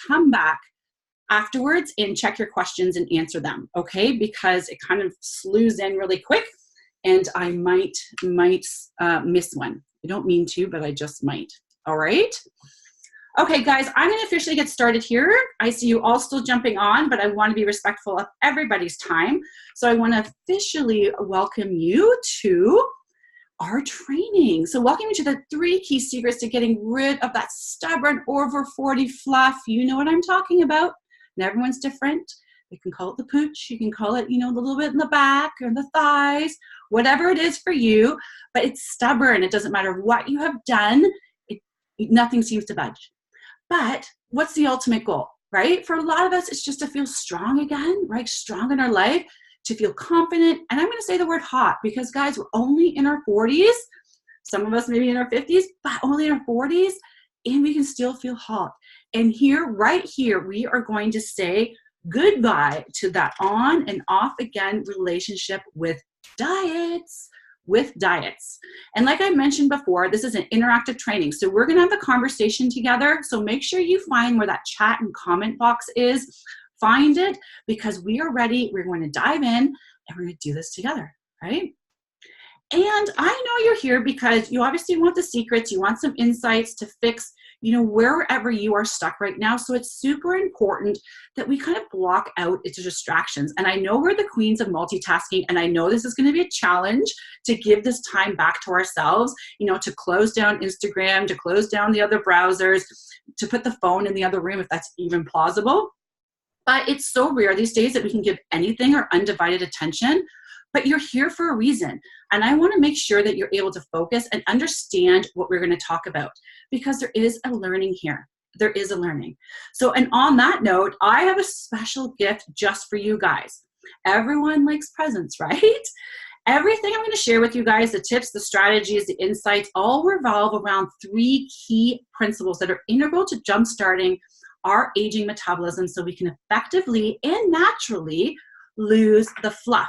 come back afterwards and check your questions and answer them, okay? Because it kind of slews in really quick and I might miss one. I don't mean to, but I just might. All right? Okay, guys, I'm going to officially get started here. I see you all still jumping on, but I want to be respectful of everybody's time. So I want to officially welcome you to our training. So welcome you to the 3 key secrets to getting rid of that stubborn over 40 fluff. You know what I'm talking about. And everyone's different. You can call it the pooch. You can call it, you know, the little bit in the back or the thighs, whatever it is for you. But it's stubborn. It doesn't matter what you have done. Nothing seems to budge. But what's the ultimate goal, right? For a lot of us, it's just to feel strong again, right? Strong in our life, to feel confident. And I'm going to say the word hot because, guys, we're only in our 40s. Some of us maybe in our 50s, but only in our 40s. And we can still feel hot. And here, right here, we are going to say goodbye to that on and off again relationship with diets. And like I mentioned before, this is an interactive training. So we're going to have the conversation together. So make sure you find where that chat and comment box is. Find it because we are ready. We're going to dive in and we're going to do this together, right? And I know you're here because you obviously want the secrets. You want some insights to fix, you know, wherever you are stuck right now. So it's super important that we kind of block out its distractions. And I know we're the queens of multitasking, and I know this is going to be a challenge to give this time back to ourselves, you know, to close down Instagram, to close down the other browsers, to put the phone in the other room if that's even plausible. But it's so rare these days that we can give anything our undivided attention. But you're here for a reason. And I want to make sure that you're able to focus and understand what we're going to talk about because there is a learning here. There is a learning. So, and on that note, I have a special gift just for you guys. Everyone likes presents, right? Everything I'm going to share with you guys, the tips, the strategies, the insights, all revolve around 3 key principles that are integral to jumpstarting our aging metabolism so we can effectively and naturally lose the fluff.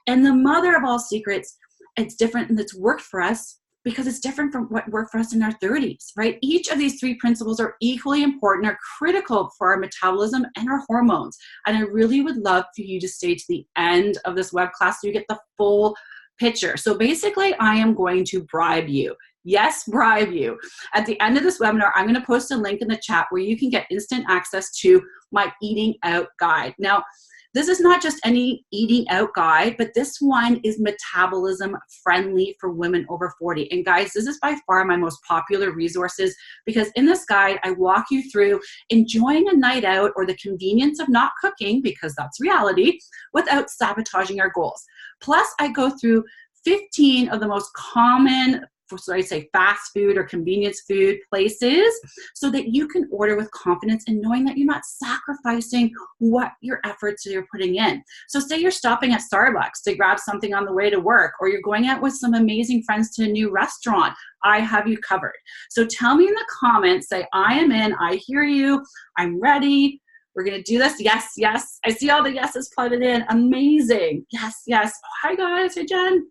And the mother of all secrets, it's different and it's worked for us because it's different from what worked for us in our 30s, right? Each of these 3 principles are equally important, are critical for our metabolism and our hormones. And I really would love for you to stay to the end of this web class so you get the full picture. So basically, I am going to bribe you. Yes, bribe you. At the end of this webinar, I'm going to post a link in the chat where you can get instant access to my eating out guide. Now, this is not just any eating out guide, but this one is metabolism friendly for women over 40. And guys, this is by far my most popular resources because in this guide, I walk you through enjoying a night out or the convenience of not cooking, because that's reality, without sabotaging our goals. Plus, I go through 15 of the most common, so I say fast food or convenience food places so that you can order with confidence and knowing that you're not sacrificing what your efforts you're putting in. So say you're stopping at Starbucks to grab something on the way to work, or you're going out with some amazing friends to a new restaurant. I have you covered. So tell me in the comments, say, I am in, I hear you, I'm ready. We're going to do this. Yes, yes. I see all the yeses plugged in. Amazing. Yes, yes. Oh, hi guys. Hey, Jen.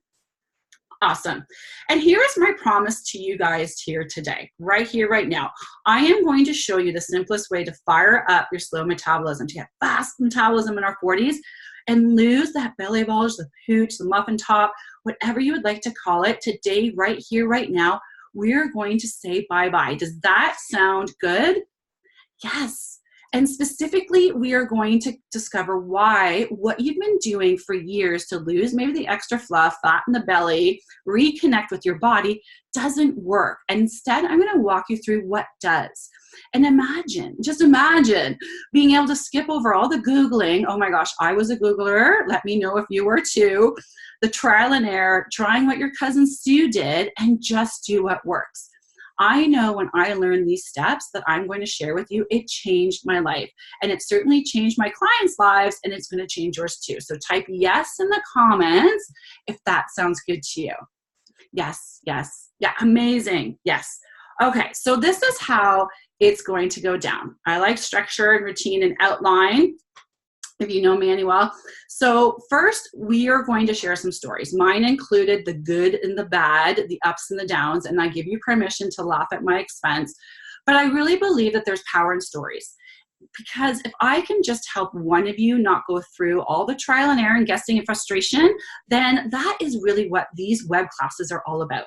Awesome. And here is my promise to you guys here today, right here, right now. I am going to show you the simplest way to fire up your slow metabolism, to get fast metabolism in our 40s and lose that belly bulge, the pooch, the muffin top, whatever you would like to call it. Today, right here, right now, we're going to say bye-bye. Does that sound good? Yes. And specifically, we are going to discover why what you've been doing for years to lose maybe the extra fluff, fat in the belly, reconnect with your body doesn't work. And instead, I'm going to walk you through what does. And imagine, just imagine being able to skip over all the Googling. Oh my gosh, I was a Googler. Let me know if you were too. The trial and error, trying what your cousin Sue did, and just do what works. I know when I learned these steps that I'm going to share with you, it changed my life. And it certainly changed my clients' lives, and it's going to change yours too. So type yes in the comments if that sounds good to you. Yes, yes. Yeah, amazing. Yes. Okay, so this is how it's going to go down. I like structure and routine and outline, if you know me well. So first, we are going to share some stories. Mine included the good and the bad, the ups and the downs, and I give you permission to laugh at my expense. But I really believe that there's power in stories. Because if I can just help one of you not go through all the trial and error and guessing and frustration, then that is really what these web classes are all about.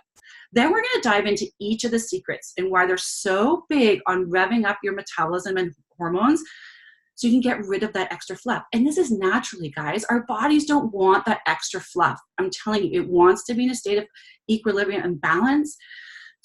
Then we're going to dive into each of the secrets and why they're so big on revving up your metabolism and hormones so you can get rid of that extra fluff. And this is naturally, guys. Our bodies don't want that extra fluff. I'm telling you, it wants to be in a state of equilibrium and balance.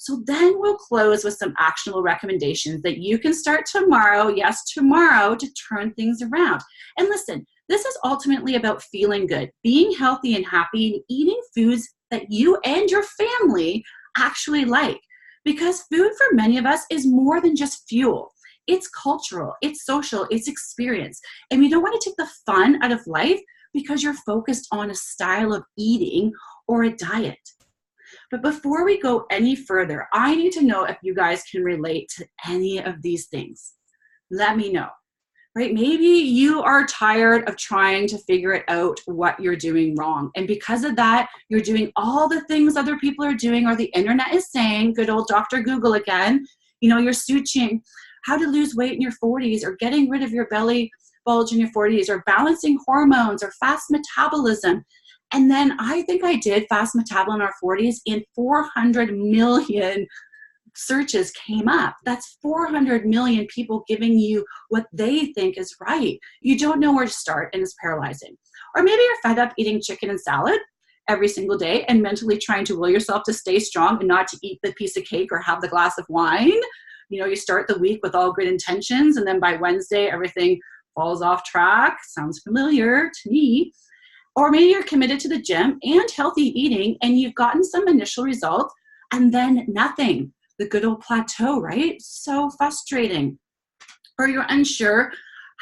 So then we'll close with some actionable recommendations that you can start tomorrow, yes, tomorrow, to turn things around. And listen, this is ultimately about feeling good, being healthy and happy, and eating foods that you and your family actually like. Because food for many of us is more than just fuel. It's cultural, it's social, it's experience. And we don't want to take the fun out of life because you're focused on a style of eating or a diet. But before we go any further, I need to know if you guys can relate to any of these things. Let me know, right? Maybe you are tired of trying to figure it out what you're doing wrong. And because of that, you're doing all the things other people are doing or the internet is saying, good old Dr. Google again. You know, you're searching how to lose weight in your 40s or getting rid of your belly bulge in your 40s or balancing hormones or fast metabolism. And then I think I did fast metabolism in our 40s and 400 million searches came up. That's 400 million people giving you what they think is right. You don't know where to start and it's paralyzing. Or maybe you're fed up eating chicken and salad every single day and mentally trying to will yourself to stay strong and not to eat the piece of cake or have the glass of wine. You know, you start the week with all good intentions and then by Wednesday, everything falls off track. Sounds familiar to me. Or maybe you're committed to the gym and healthy eating and you've gotten some initial results and then nothing. The good old plateau, right? So frustrating. Or you're unsure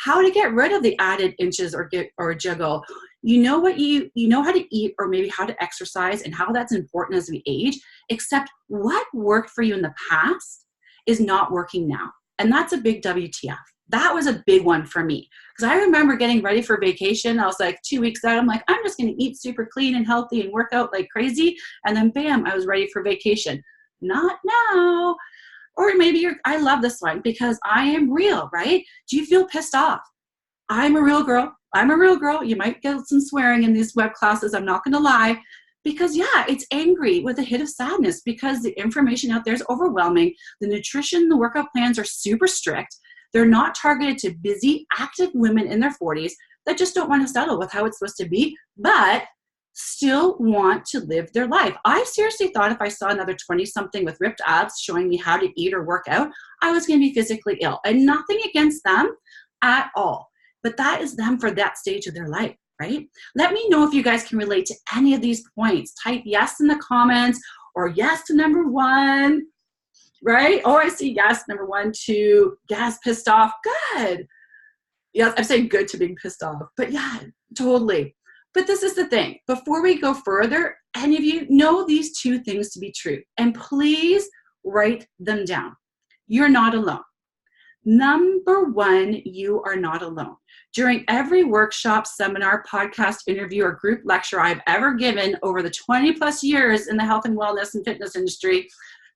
how to get rid of the added inches or jiggle. You know what you know how to eat or maybe how to exercise and how that's important as we age, except what worked for you in the past is not working now. And that's a big WTF. That was a big one for me because I remember getting ready for vacation. I was like 2 weeks out. I'm like, I'm just going to eat super clean and healthy and work out like crazy. And then bam, I was ready for vacation. Not now. Or maybe I love this one because I am real, right? Do you feel pissed off? I'm a real girl. I'm a real girl. You might get some swearing in these web classes. I'm not going to lie. Because yeah, it's angry with a hit of sadness because the information out there is overwhelming. The nutrition, the workout plans are super strict. They're not targeted to busy, active women in their 40s that just don't want to settle with how it's supposed to be, but still want to live their life. I seriously thought if I saw another 20-something with ripped abs showing me how to eat or work out, I was going to be physically ill. And nothing against them at all. But that is them for that stage of their life, right? Let me know if you guys can relate to any of these points. Type yes in the comments or yes to number 1. Right? Oh, I see yes, number 1, 2, yes, pissed off. Good. Yes, I'm saying good to being pissed off. But yeah, totally. But this is the thing. Before we go further, any of you know these 2 things to be true. And please write them down. You're not alone. Number 1, you are not alone. During every workshop, seminar, podcast, interview, or group lecture I've ever given over the 20 plus years in the health and wellness and fitness industry,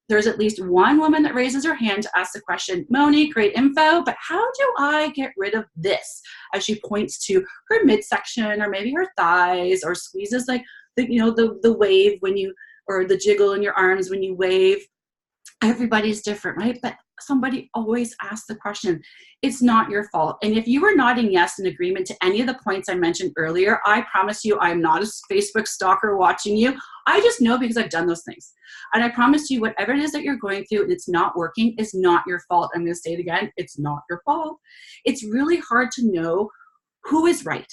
there's at least one woman that raises her hand to ask the question, Moni, great info, but how do I get rid of this? As she points to her midsection or maybe her thighs or squeezes like the wave when you, or the jiggle in your arms when you wave. Everybody's different, right? But somebody always asks the question. It's not your fault. And if you were nodding yes in agreement to any of the points I mentioned earlier, I promise you I'm not a Facebook stalker watching you. I just know because I've done those things. And I promise you whatever it is that you're going through and it's not working is not your fault. I'm going to say it again. It's not your fault. It's really hard to know who is right,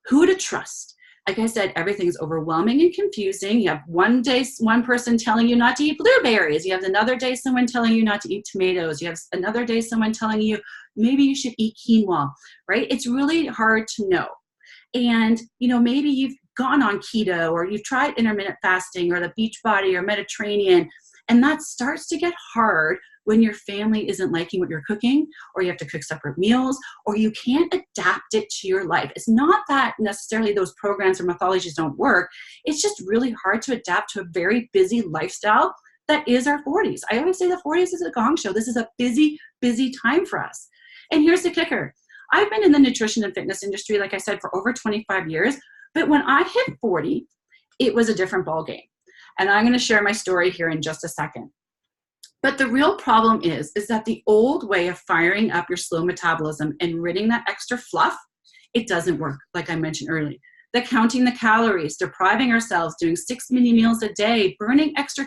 who to trust. Like I said, everything's overwhelming and confusing. You have one day, one person telling you not to eat blueberries. You have another day, someone telling you not to eat tomatoes. You have another day, someone telling you maybe you should eat quinoa, right? It's really hard to know. And, maybe you've gone on keto or you've tried intermittent fasting or the Beachbody or Mediterranean, and that starts to get hard when your family isn't liking what you're cooking, or you have to cook separate meals, or you can't adapt it to your life. It's not that necessarily those programs or methodologies don't work. It's just really hard to adapt to a very busy lifestyle that is our 40s. I always say the 40s is a gong show. This is a busy, busy time for us. And here's the kicker. I've been in the nutrition and fitness industry, like I said, for over 25 years. But when I hit 40, it was a different ballgame. And I'm going to share my story here in just a second. But the real problem is that the old way of firing up your slow metabolism and ridding that extra fluff, it doesn't work, like I mentioned earlier. The counting the calories, depriving ourselves, doing 6 mini meals a day, burning extra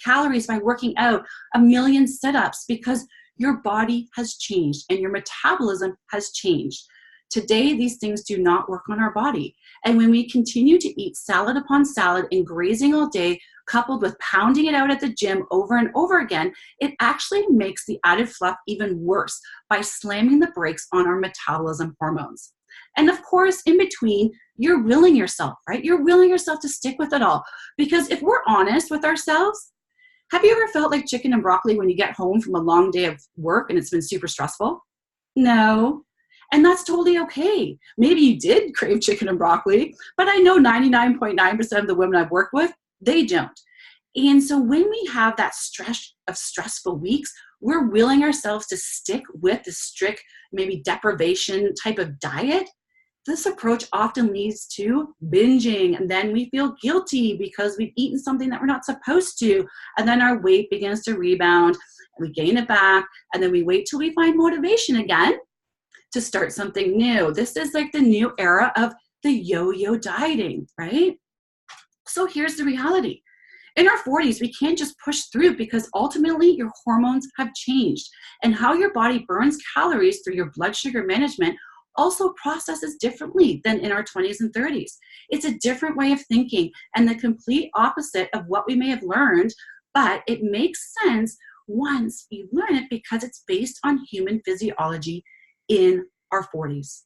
calories by working out, a million sit-ups, because your body has changed and your metabolism has changed. Today, these things do not work on our body. And when we continue to eat salad upon salad and grazing all day, coupled with pounding it out at the gym over and over again, it actually makes the added fluff even worse by slamming the brakes on our metabolism hormones. And of course, in between, you're willing yourself, right? You're willing yourself to stick with it all. Because if we're honest with ourselves, have you ever felt like chicken and broccoli when you get home from a long day of work and it's been super stressful? No. And that's totally okay. Maybe you did crave chicken and broccoli, but I know 99.9% of the women I've worked with, they don't. And so when we have that stress of stressful weeks, we're willing ourselves to stick with the strict, maybe deprivation type of diet. This approach often leads to binging, and then we feel guilty because we've eaten something that we're not supposed to, and then our weight begins to rebound, and we gain it back, and then we wait till we find motivation again to start something new. This is like the new era of the yo-yo dieting, right? So here's the reality. In our 40s, we can't just push through because ultimately your hormones have changed, and how your body burns calories through your blood sugar management also processes differently than in our 20s and 30s. It's a different way of thinking and the complete opposite of what we may have learned, but it makes sense once you learn it because it's based on human physiology in our 40s.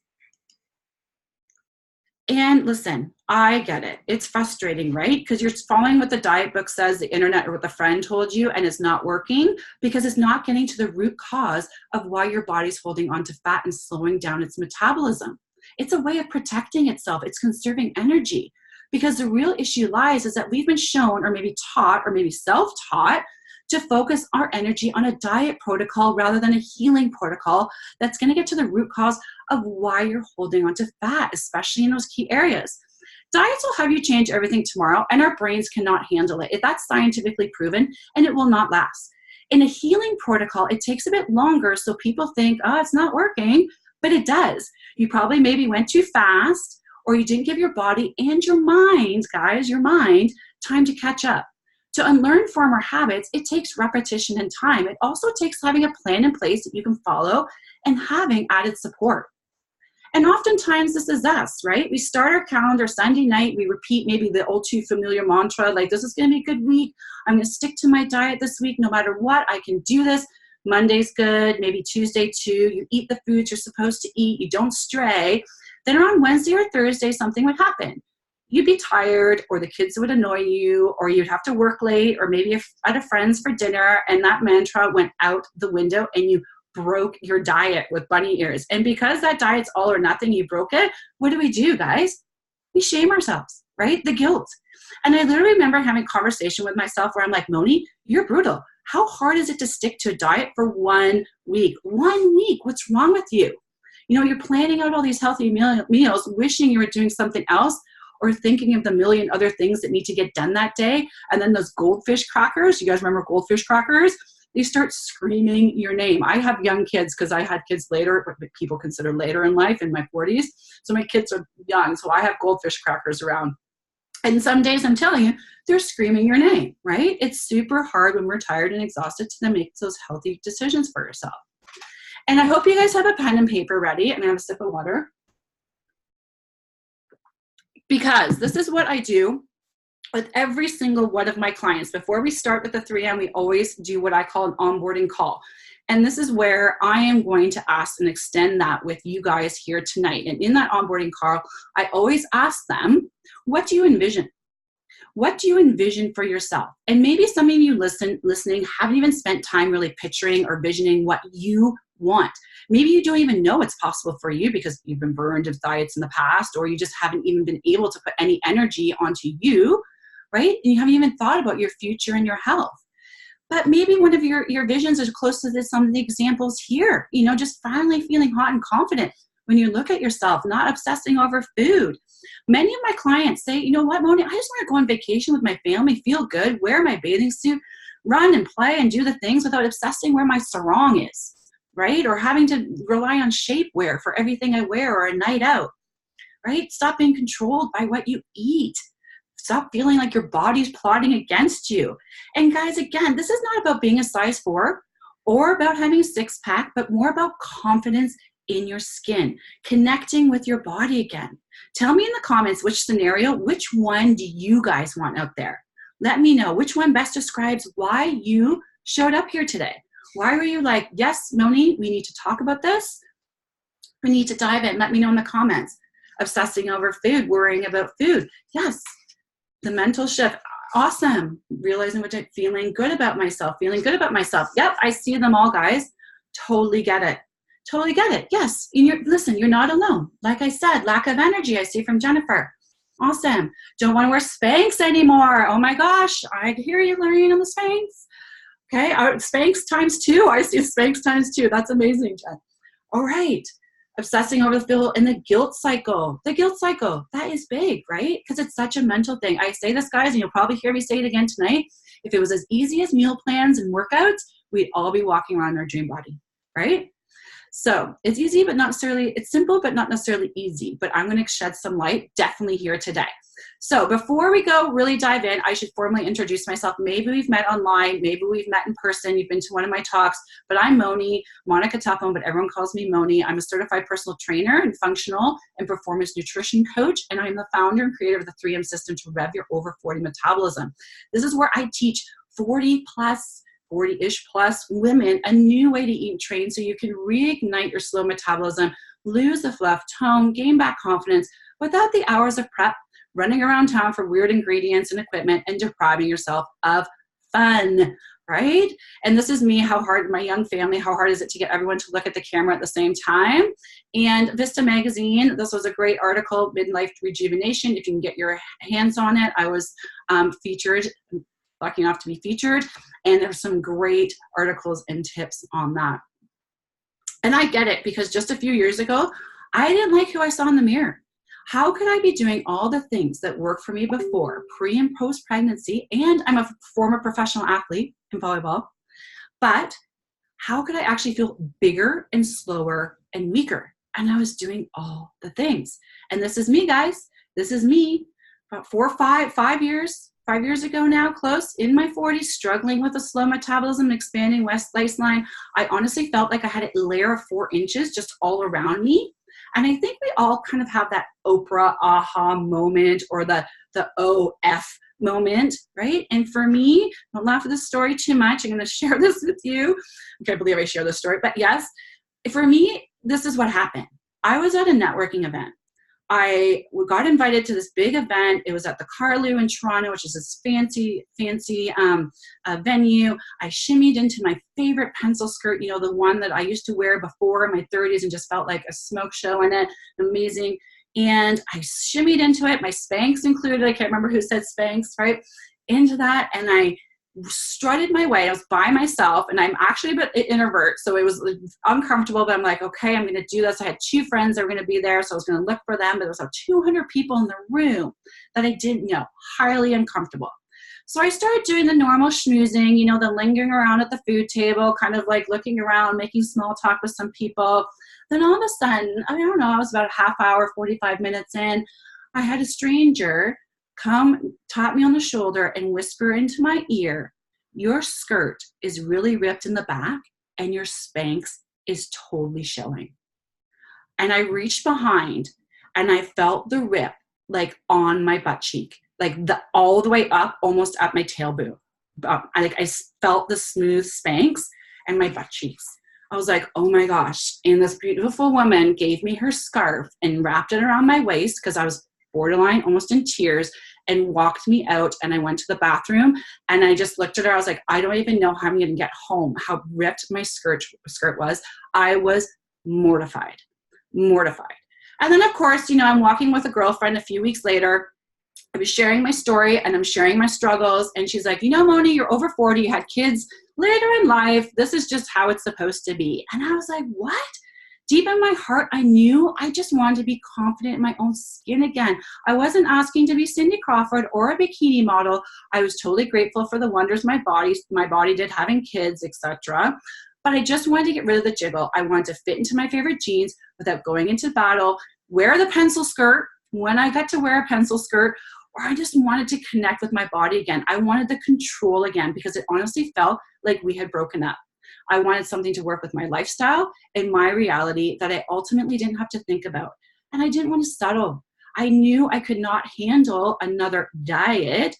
And listen, I get it. It's frustrating, right? Because you're following what the diet book says, the internet, or what the friend told you, and it's not working because it's not getting to the root cause of why your body's holding on to fat and slowing down its metabolism. It's a way of protecting itself. It's conserving energy. Because the real issue lies is that we've been shown, or maybe taught, or maybe self-taught, to focus our energy on a diet protocol rather than a healing protocol that's going to get to the root cause of why you're holding on to fat, especially in those key areas. Diets will have you change everything tomorrow, and our brains cannot handle it. That's scientifically proven, and it will not last. In a healing protocol, it takes a bit longer, so people think, oh, it's not working, but it does. You probably maybe went too fast, or you didn't give your body and your mind, guys, your mind, time to catch up. To unlearn former habits, it takes repetition and time. It also takes having a plan in place that you can follow and having added support. And oftentimes this is us, right? We start our calendar Sunday night, we repeat maybe the old too familiar mantra, like this is going to be a good week. I'm going to stick to my diet this week no matter what. I can do this. Monday's good, maybe Tuesday too. You eat the foods you're supposed to eat. You don't stray. Then on Wednesday or Thursday, something would happen. You'd be tired, or the kids would annoy you, or you'd have to work late, or maybe at a friend's for dinner, and that mantra went out the window and you broke your diet with bunny ears. And because that diet's all or nothing, you broke it, what do, guys? We shame ourselves, right? The guilt. And I literally remember having a conversation with myself where I'm like, Moni, you're brutal. How hard is it to stick to a diet for 1 week? 1 week, what's wrong with you? You know, you're planning out all these healthy meals, wishing you were doing something else, or thinking of the million other things that need to get done that day. And then those goldfish crackers, you guys remember goldfish crackers? They start screaming your name. I have young kids because I had kids later, what people consider later in life, in my 40s. So my kids are young, so I have goldfish crackers around. And some days, I'm telling you, they're screaming your name, right? It's super hard when we're tired and exhausted to then make those healthy decisions for yourself. And I hope you guys have a pen and paper ready. I'm going to have a sip of water. Because this is what I do with every single one of my clients. Before we start with the 3M, we always do what I call an onboarding call. And this is where I am going to ask and extend that with you guys here tonight. And in that onboarding call, I always ask them, what do you envision? What do you envision for yourself? And maybe some of you listening haven't even spent time really picturing or visioning what you want. Maybe you don't even know it's possible for you because you've been burned of diets in the past, or you just haven't even been able to put any energy onto you. right? And you haven't even thought about your future and your health. But maybe one of your visions is close to some of the examples here, just finally feeling hot and confident when you look at yourself, not obsessing over food. Many of my clients say, you know what, Moni, I just want to go on vacation with my family, feel good, wear my bathing suit, run and play and do the things without obsessing where my sarong is, right? Or having to rely on shapewear for everything I wear or a night out, right? Stop being controlled by what you eat. Stop feeling like your body's plotting against you. And guys, again, this is not about being a size 4 or about having a six-pack, but more about confidence in your skin, connecting with your body again. Tell me in the comments which scenario, which one do you guys want out there? Let me know which one best describes why you showed up here today. Why were you like, yes, Moni, we need to talk about this. We need to dive in. Let me know in the comments. Obsessing over food, worrying about food. Yes. The mental shift, awesome. Realizing what I'm feeling good about myself, feeling good about myself. Yep, I see them all, guys. Totally get it. Totally get it. Yes, listen, you're not alone. Like I said, lack of energy, I see from Jennifer. Awesome. Don't want to wear Spanx anymore. Oh my gosh, I hear you, Lorraine, on the Spanx. Okay, Spanx times 2. I see Spanx times 2. That's amazing, Jen. All right. Obsessing over the feel and the guilt cycle. The guilt cycle, that is big, right? Because it's such a mental thing. I say this, guys, and you'll probably hear me say it again tonight. If it was as easy as meal plans and workouts, we'd all be walking around our dream body, right? So it's easy, but not necessarily, it's simple, but not necessarily easy. But I'm going to shed some light definitely here today. So before we go really dive in, I should formally introduce myself. Maybe we've met online. Maybe we've met in person. You've been to one of my talks. But I'm Moni, Monica Tupham, but everyone calls me Moni. I'm a certified personal trainer and functional and performance nutrition coach. And I'm the founder and creator of the 3M system to rev your over 40 metabolism. This is where I teach 40-ish plus women a new way to eat and train so you can reignite your slow metabolism, lose the fluff, tone, gain back confidence without the hours of prep, running around town for weird ingredients and equipment, and depriving yourself of fun, right? And this is me, how hard, my young family, how hard is it to get everyone to look at the camera at the same time? And Vista Magazine, this was a great article, Midlife Rejuvenation. If you can get your hands on it, I was featured, lucky enough to be featured, and there's some great articles and tips on that. And I get it, because just a few years ago, I didn't like who I saw in the mirror. How could I be doing all the things that worked for me before, pre and post pregnancy, and I'm a former professional athlete in volleyball, but how could I actually feel bigger and slower and weaker? And I was doing all the things. And this is me, guys. This is me about 5 years ago now, close, in my 40s, struggling with a slow metabolism, expanding waistline. I honestly felt like I had a layer of 4 inches just all around me. And I think we all kind of have that Oprah aha moment, or the OF moment, right? And for me, don't laugh at this story too much. I'm going to share this with you. I can't believe I share this story. But yes, for me, this is what happened. I was at a networking event. I got invited to this big event. It was at the Carlu in Toronto, which is this fancy venue. I shimmied into my favorite pencil skirt, the one that I used to wear before in my 30s and just felt like a smoke show in it. Amazing. And I shimmied into it, my Spanx included. I can't remember who said Spanx, right? Into that. And I strutted my way. I was by myself, and I'm actually a bit introvert, so it was uncomfortable, but I'm like, okay, I'm going to do this. I had 2 friends that were going to be there, so I was going to look for them, but there was about 200 people in the room that I didn't know. Highly uncomfortable. So I started doing the normal schmoozing, the lingering around at the food table, kind of like looking around, making small talk with some people. Then all of a sudden, I don't know, I was about a half hour, 45 minutes in, I had a stranger come, tap me on the shoulder and whisper into my ear, your skirt is really ripped in the back and your Spanx is totally showing. And I reached behind and I felt the rip like on my butt cheek, like all the way up, almost at my tail boob. I felt the smooth Spanx and my butt cheeks. I was like, oh my gosh. And this beautiful woman gave me her scarf and wrapped it around my waist, because I was borderline almost in tears, and walked me out. And I went to the bathroom and I just looked at her. I was like, I don't even know how I'm going to get home, how ripped my skirt was. I was mortified. And then of course, I'm walking with a girlfriend a few weeks later, I was sharing my story and I'm sharing my struggles. And she's like, you know, Moni, you're over 40, you had kids later in life. This is just how it's supposed to be. And I was like, what? Deep in my heart, I knew I just wanted to be confident in my own skin again. I wasn't asking to be Cindy Crawford or a bikini model. I was totally grateful for the wonders my body did having kids, etc. But I just wanted to get rid of the jiggle. I wanted to fit into my favorite jeans without going into battle, wear the pencil skirt when I got to wear a pencil skirt, or I just wanted to connect with my body again. I wanted the control again because it honestly felt like we had broken up. I wanted something to work with my lifestyle and my reality that I ultimately didn't have to think about. And I didn't want to settle. I knew I could not handle another diet,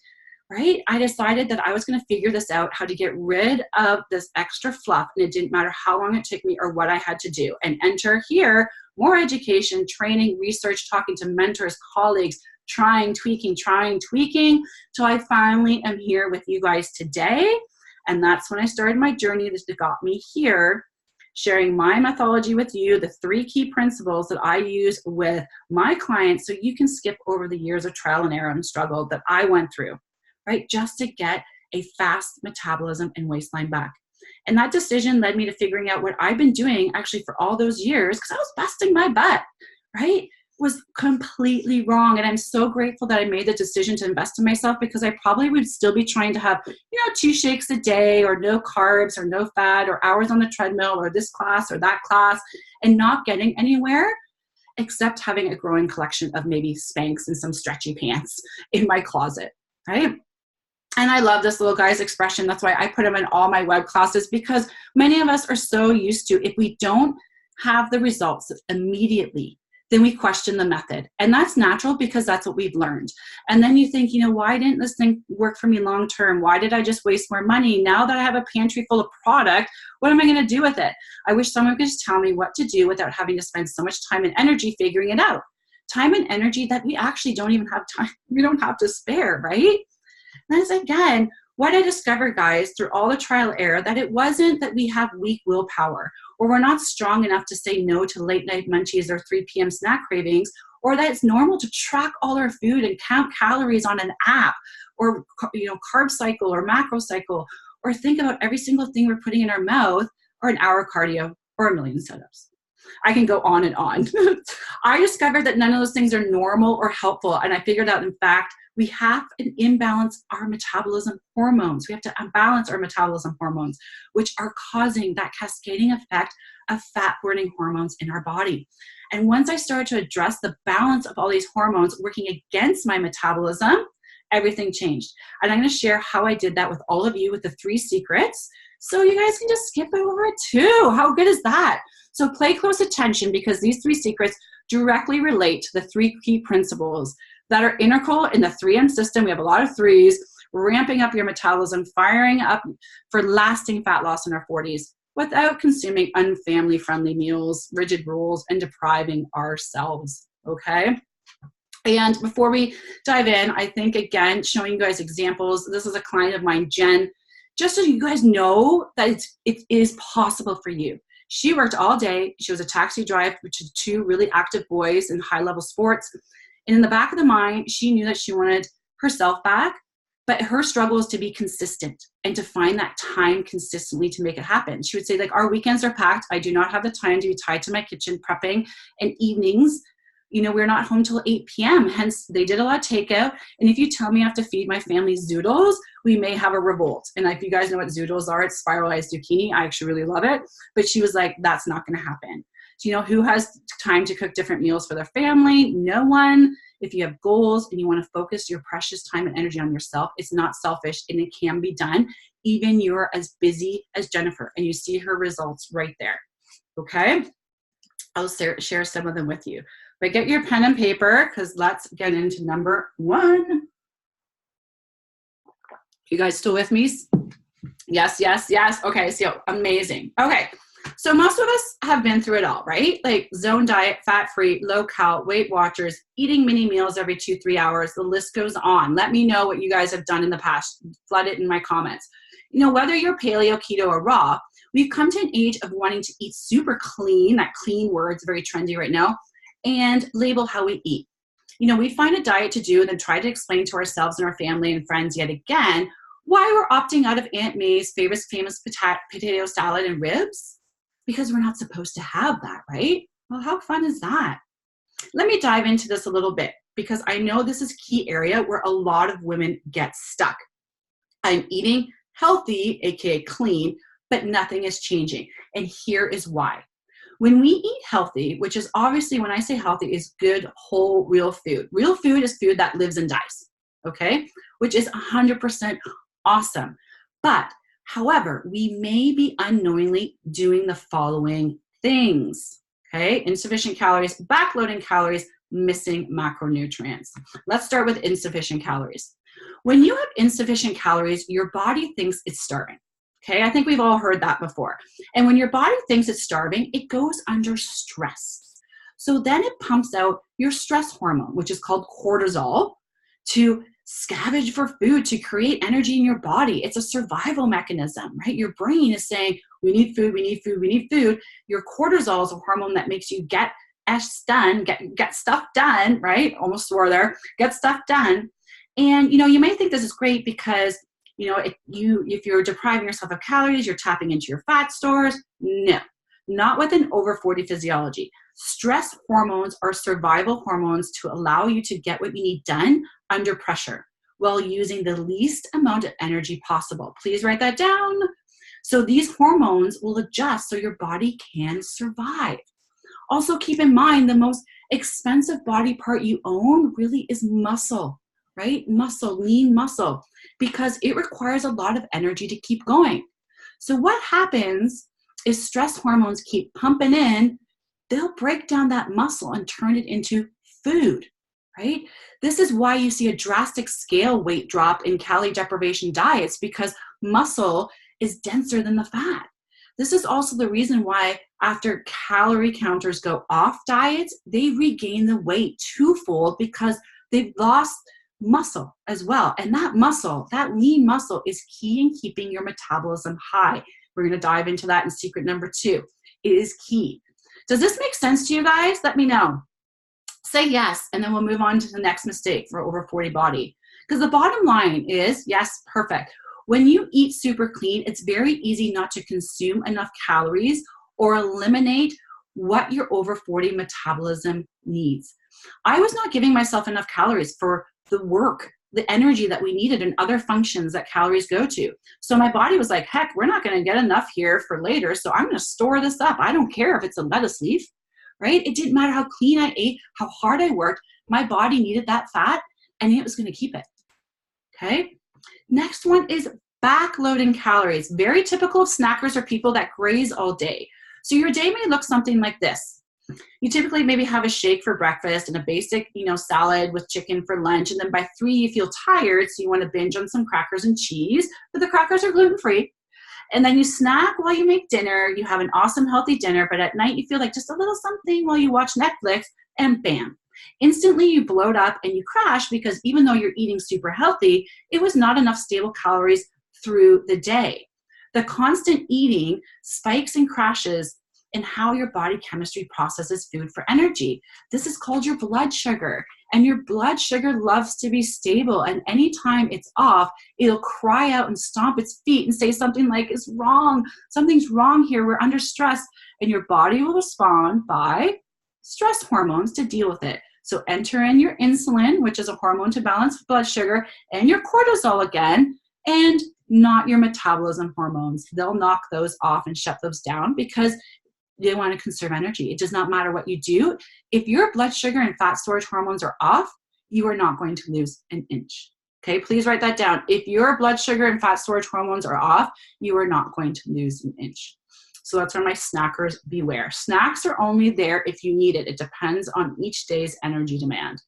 right? I decided that I was going to figure this out, how to get rid of this extra fluff. And it didn't matter how long it took me or what I had to do. And enter here, more education, training, research, talking to mentors, colleagues, trying, tweaking, till I finally am here with you guys today. And that's when I started my journey that got me here, sharing my methodology with you, the 3 key principles that I use with my clients so you can skip over the years of trial and error and struggle that I went through, right? Just to get a fast metabolism and waistline back. And that decision led me to figuring out what I've been doing actually for all those years, because I was busting my butt, right? Was completely wrong. And I'm so grateful that I made the decision to invest in myself, because I probably would still be trying to have, 2 shakes a day or no carbs or no fat or hours on the treadmill or this class or that class and not getting anywhere except having a growing collection of maybe Spanx and some stretchy pants in my closet, right? And I love this little guy's expression. That's why I put him in all my web classes, because many of us are so used to, if we don't have the results immediately, then we question the method. And that's natural because that's what we've learned. And then you think, why didn't this thing work for me long term? Why did I just waste more money? Now that I have a pantry full of product, what am I going to do with it? I wish someone could just tell me what to do without having to spend so much time and energy figuring it out. Time and energy that we actually don't even have time. We don't have to spare, right? And that's again, what I discovered, guys, through all the trial and error, that it wasn't that we have weak willpower or we're not strong enough to say no to late night munchies or 3 p.m. snack cravings, or that it's normal to track all our food and count calories on an app, or carb cycle or macro cycle, or think about every single thing we're putting in our mouth, or an hour cardio or a million setups. I can go on and on. I discovered that none of those things are normal or helpful. And I figured out, in fact, we have to imbalance our metabolism hormones. We have to unbalance our metabolism hormones, which are causing that cascading effect of fat-burning hormones in our body. And once I started to address the balance of all these hormones working against my metabolism, everything changed. And I'm going to share how I did that with all of you with the 3 secrets. So you guys can just skip over it too. How good is that? So pay close attention, because these 3 secrets directly relate to the 3 key principles that are integral in the 3M system. We have a lot of 3s, ramping up your metabolism, firing up for lasting fat loss in our 40s without consuming unfamily-friendly meals, rigid rules, and depriving ourselves, okay? And before we dive in, I think, again, showing you guys examples. This is a client of mine, Jen, just so you guys know that it is possible for you. She worked all day. She was a taxi driver to 2 really active boys in high-level sports. And in the back of the mind, she knew that she wanted herself back, but her struggle is to be consistent and to find that time consistently to make it happen. She would say, our weekends are packed. I do not have the time to be tied to my kitchen prepping, and evenings, we're not home till 8 p.m. Hence, they did a lot of takeout. And if you tell me I have to feed my family zoodles, we may have a revolt. And if you guys know what zoodles are, it's spiralized zucchini. I actually really love it. But she was like, that's not going to happen. So, who has time to cook different meals for their family? No one. If you have goals and you want to focus your precious time and energy on yourself, it's not selfish and it can be done. Even you're as busy as Jennifer, and you see her results right there. Okay? I'll share some of them with you. But get your pen and paper, because let's get into number 1. You guys still with me? Yes. Okay, so amazing. Okay, so most of us have been through it all, right? Zone diet, fat-free, low-cal, Weight Watchers, eating mini meals every 2-3 hours. The list goes on. Let me know what you guys have done in the past. Flood it in my comments. Whether you're paleo, keto, or raw, we've come to an age of wanting to eat super clean. That clean word's very trendy right now. And label how we eat. You know, we find a diet to do and then try to explain to ourselves and our family and friends yet again why we're opting out of Aunt May's famous potato salad and ribs, because we're not supposed to have that, right? Well, how fun is that? Let me dive into this a little bit, because I know this is a key area where a lot of women get stuck. I'm eating healthy, aka clean, but nothing is changing. And here is why. When we eat healthy, which is obviously, when I say healthy, is good, whole, real food. Real food is food that lives and dies, okay? Which is 100% awesome. But, however, we may be unknowingly doing the following things, okay? Insufficient calories, backloading calories, missing macronutrients. Let's start with insufficient calories. When you have insufficient calories, your body thinks it's starving. Okay, I think we've all heard that before. And when your body thinks it's starving, it goes under stress. So then it pumps out your stress hormone, which is called cortisol, to scavenge for food, to create energy in your body. It's a survival mechanism, right? Your brain is saying, we need food, we need food, we need food. Your cortisol is a hormone that makes you get stuff done, right? Almost swore there, get stuff done. And, you know, you may think this is great because, you know, if you're depriving yourself of calories, you're tapping into your fat stores. No, not with an over 40 physiology. Stress hormones are survival hormones to allow you to get what you need done under pressure while using the least amount of energy possible. Please write that down. So these hormones will adjust so your body can survive. Also keep in mind, the most expensive body part you own really is muscle, right? Muscle, lean muscle, because it requires a lot of energy to keep going. So what happens is stress hormones keep pumping in, they'll break down that muscle and turn it into food, right? This is why you see a drastic scale weight drop in calorie deprivation diets, because muscle is denser than the fat. This is also the reason why after calorie counters go off diets, they regain the weight twofold, because they've lost muscle as well. And that muscle, that lean muscle, is key in keeping your metabolism high. We're going to dive into that in secret number 2. It is key. Does this make sense to you guys? Let me know. Say yes, and then we'll move on to the next mistake for over 40 body. Because the bottom line is, yes, perfect. When you eat super clean, it's very easy not to consume enough calories or eliminate what your over 40 metabolism needs. I was not giving myself enough calories for the work, the energy that we needed and other functions that calories go to. So my body was like, heck, we're not going to get enough here for later, so I'm going to store this up. I don't care if it's a lettuce leaf, right? It didn't matter how clean I ate, how hard I worked. My body needed that fat, and it was going to keep it, okay? Next one is backloading calories. Very typical of snackers or people that graze all day. So your day may look something like this. You typically maybe have a shake for breakfast and a basic, salad with chicken for lunch. And then by 3, you feel tired, so you want to binge on some crackers and cheese, but the crackers are gluten-free. And then you snack while you make dinner. You have an awesome, healthy dinner, but at night you feel like just a little something while you watch Netflix, and bam. Instantly you bloat up and you crash, because even though you're eating super healthy, it was not enough stable calories through the day. The constant eating spikes and crashes in how your body chemistry processes food for energy. This is called your blood sugar. And your blood sugar loves to be stable. And anytime it's off, it'll cry out and stomp its feet and say something like, it's wrong. Something's wrong here. We're under stress. And your body will respond by stress hormones to deal with it. So enter in your insulin, which is a hormone to balance blood sugar, and your cortisol again, and not your metabolism hormones. They'll knock those off and shut those down, because they want to conserve energy. It does not matter what you do. If your blood sugar and fat storage hormones are off, you are not going to lose an inch. Okay, please write that down. If your blood sugar and fat storage hormones are off, you are not going to lose an inch. So that's where my snackers beware. Snacks are only there if you need it. It depends on each day's energy demand.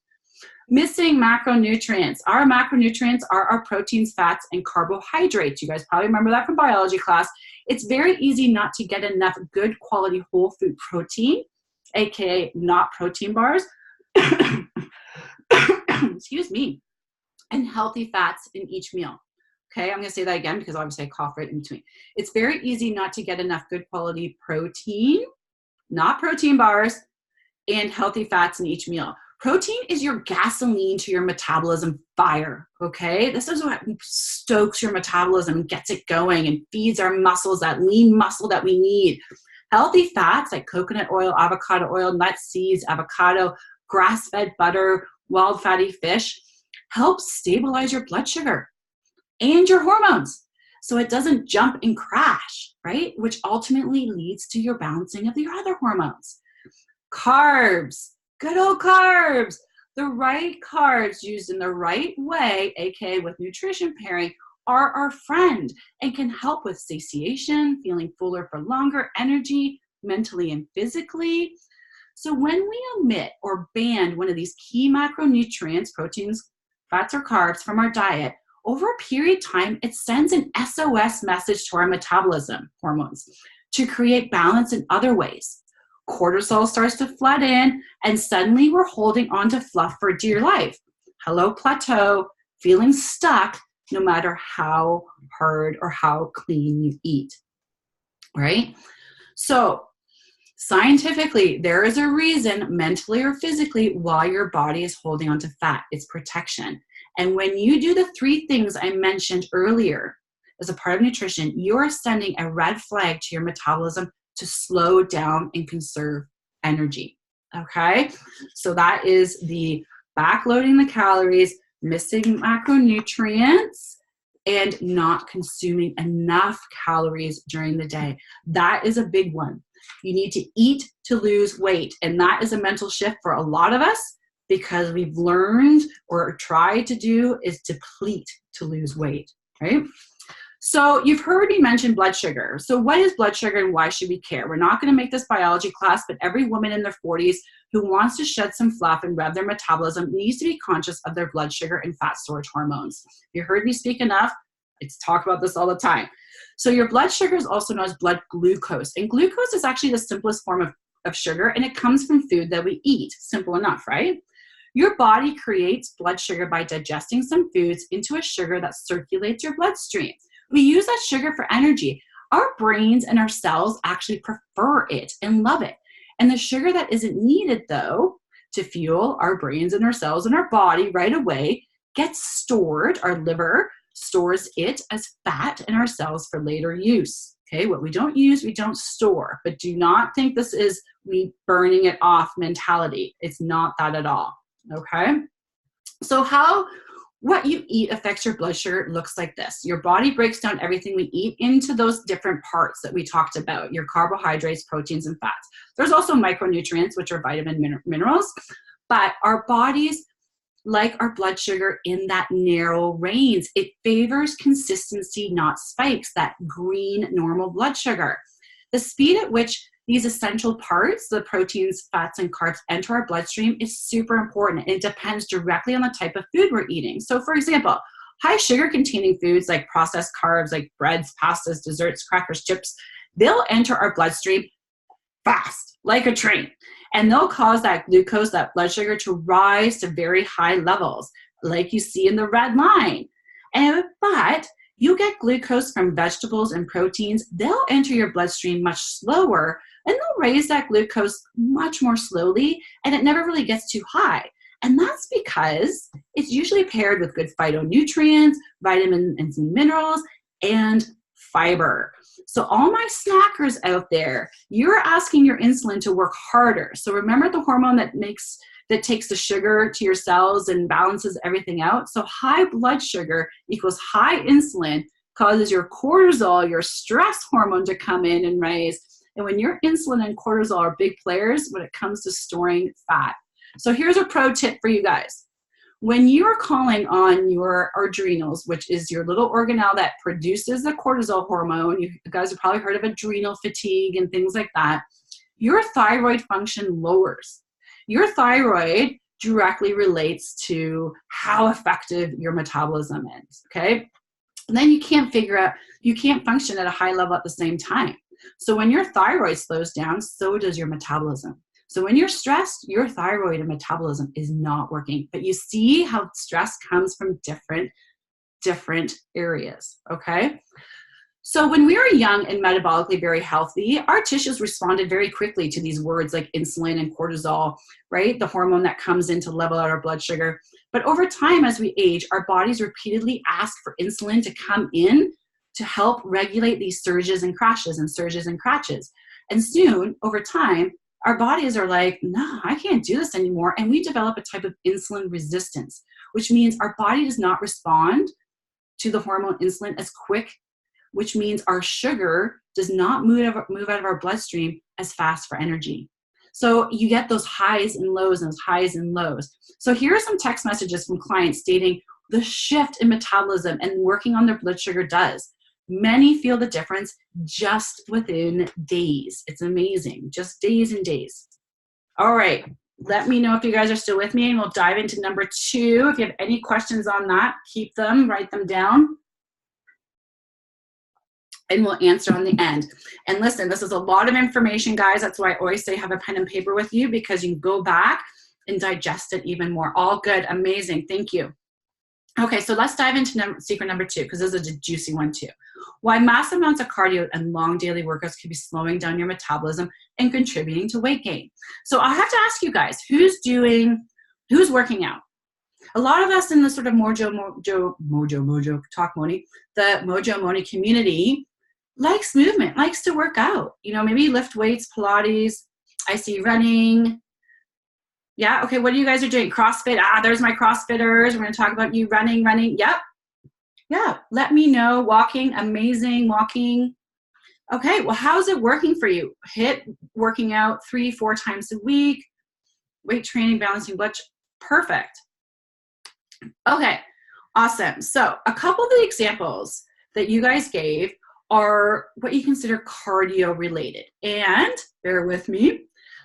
Missing macronutrients. Our macronutrients are our proteins, fats, and carbohydrates. You guys probably remember that from biology class. It's very easy not to get enough good quality whole food protein, aka not protein bars, excuse me, and healthy fats in each meal. Okay, I'm going to say that again because obviously I cough right in between. It's very easy not to get enough good quality protein, not protein bars, and healthy fats in each meal. Protein is your gasoline to your metabolism fire, okay? This is what stokes your metabolism and gets it going and feeds our muscles, that lean muscle that we need. Healthy fats like coconut oil, avocado oil, nuts, seeds, avocado, grass-fed butter, wild fatty fish help stabilize your blood sugar and your hormones so it doesn't jump and crash, right? Which ultimately leads to your balancing of your other hormones. Carbs, good old carbs. The right carbs used in the right way, aka with nutrition pairing, are our friend and can help with satiation, feeling fuller for longer, energy, mentally and physically. So when we omit or ban one of these key macronutrients, proteins, fats, or carbs from our diet, over a period of time, it sends an SOS message to our metabolism hormones to create balance in other ways. Cortisol starts to flood in, and suddenly we're holding on to fluff for dear life. Hello, plateau, feeling stuck no matter how hard or how clean you eat, right? So scientifically, there is a reason, mentally or physically, why your body is holding on to fat. It's protection. And when you do the 3 things I mentioned earlier as a part of nutrition, you're sending a red flag to your metabolism to slow down and conserve energy, okay? So that is the backloading the calories, missing macronutrients, and not consuming enough calories during the day. That is a big one. You need to eat to lose weight, and that is a mental shift for a lot of us because we've learned or tried to do is deplete to lose weight, right? So you've heard me mention blood sugar. So what is blood sugar and why should we care? We're not going to make this biology class, but every woman in their 40s who wants to shed some fluff and rev their metabolism needs to be conscious of their blood sugar and fat storage hormones. You heard me speak enough. I talk about this all the time. So your blood sugar is also known as blood glucose. And glucose is actually the simplest form of sugar, and it comes from food that we eat. Simple enough, right? Your body creates blood sugar by digesting some foods into a sugar that circulates your bloodstream. We use that sugar for energy. Our brains and our cells actually prefer it and love it. And the sugar that isn't needed, though, to fuel our brains and our cells and our body right away gets stored. Our liver stores it as fat in our cells for later use. Okay, what we don't use, we don't store. But do not think this is me burning it off mentality. It's not that at all. Okay, so what you eat affects your blood sugar. It looks like this. Your body breaks down everything we eat into those different parts that we talked about, your carbohydrates, proteins, and fats. There's also micronutrients, which are vitamin minerals, but our bodies like our blood sugar in that narrow range. It favors consistency, not spikes, that green normal blood sugar. The speed at which these essential parts, the proteins, fats, and carbs, enter our bloodstream is super important. It depends directly on the type of food we're eating. So for example, high sugar containing foods like processed carbs, like breads, pastas, desserts, crackers, chips, they'll enter our bloodstream fast, like a train. And they'll cause that glucose, that blood sugar, to rise to very high levels, like you see in the red line. But you get glucose from vegetables and proteins. They'll enter your bloodstream much slower, and they'll raise that glucose much more slowly, and it never really gets too high. And that's because it's usually paired with good phytonutrients, vitamins and minerals, and fiber. So all my snackers out there, you're asking your insulin to work harder. So remember the hormone that takes the sugar to your cells and balances everything out. So high blood sugar equals high insulin causes your cortisol, your stress hormone, to come in and raise. And when your insulin and cortisol are big players when it comes to storing fat. So here's a pro tip for you guys. When you're calling on your adrenals, which is your little organelle that produces the cortisol hormone, you guys have probably heard of adrenal fatigue and things like that, your thyroid function lowers. Your thyroid directly relates to how effective your metabolism is, okay? And then you can't function at a high level at the same time. So when your thyroid slows down, so does your metabolism. So when you're stressed, your thyroid and metabolism is not working. But you see how stress comes from different areas, okay? So when we were young and metabolically very healthy, our tissues responded very quickly to these words like insulin and cortisol, right? The hormone that comes in to level out our blood sugar. But over time, as we age, our bodies repeatedly ask for insulin to come in to help regulate these surges and crashes and surges and crashes. And soon, over time, our bodies are like, no, I can't do this anymore. And we develop a type of insulin resistance, which means our body does not respond to the hormone insulin as quick, which means our sugar does not move out of our bloodstream as fast for energy. So you get those highs and lows and those highs and lows. So here are some text messages from clients stating the shift in metabolism and working on their blood sugar does. Many feel the difference just within days. It's amazing, just days and days. All right, let me know if you guys are still with me, and we'll dive into number 2. If you have any questions on that, keep them, write them down, and we'll answer on the end. And listen, this is a lot of information, guys. That's why I always say have a pen and paper with you, because you can go back and digest it even more. All good, amazing, thank you. Okay, so let's dive into secret number 2, because this is a juicy one too. Why massive amounts of cardio and long daily workouts can be slowing down your metabolism and contributing to weight gain. So I have to ask you guys, who's working out? A lot of us in the sort of Mojo Talk Moni, the Mojo Moni community likes movement, likes to work out. You know, maybe lift weights, Pilates. I see running. Yeah, okay, what are you guys are doing? CrossFit. There's my CrossFitters. We're going to talk about you running. Yep. Yeah, let me know. Walking, amazing, walking. Okay, well, how's it working for you? Hit working out 3-4 times a week, weight training, balancing blood. Perfect. Okay, awesome. So a couple of the examples that you guys gave are what you consider cardio related. And bear with me,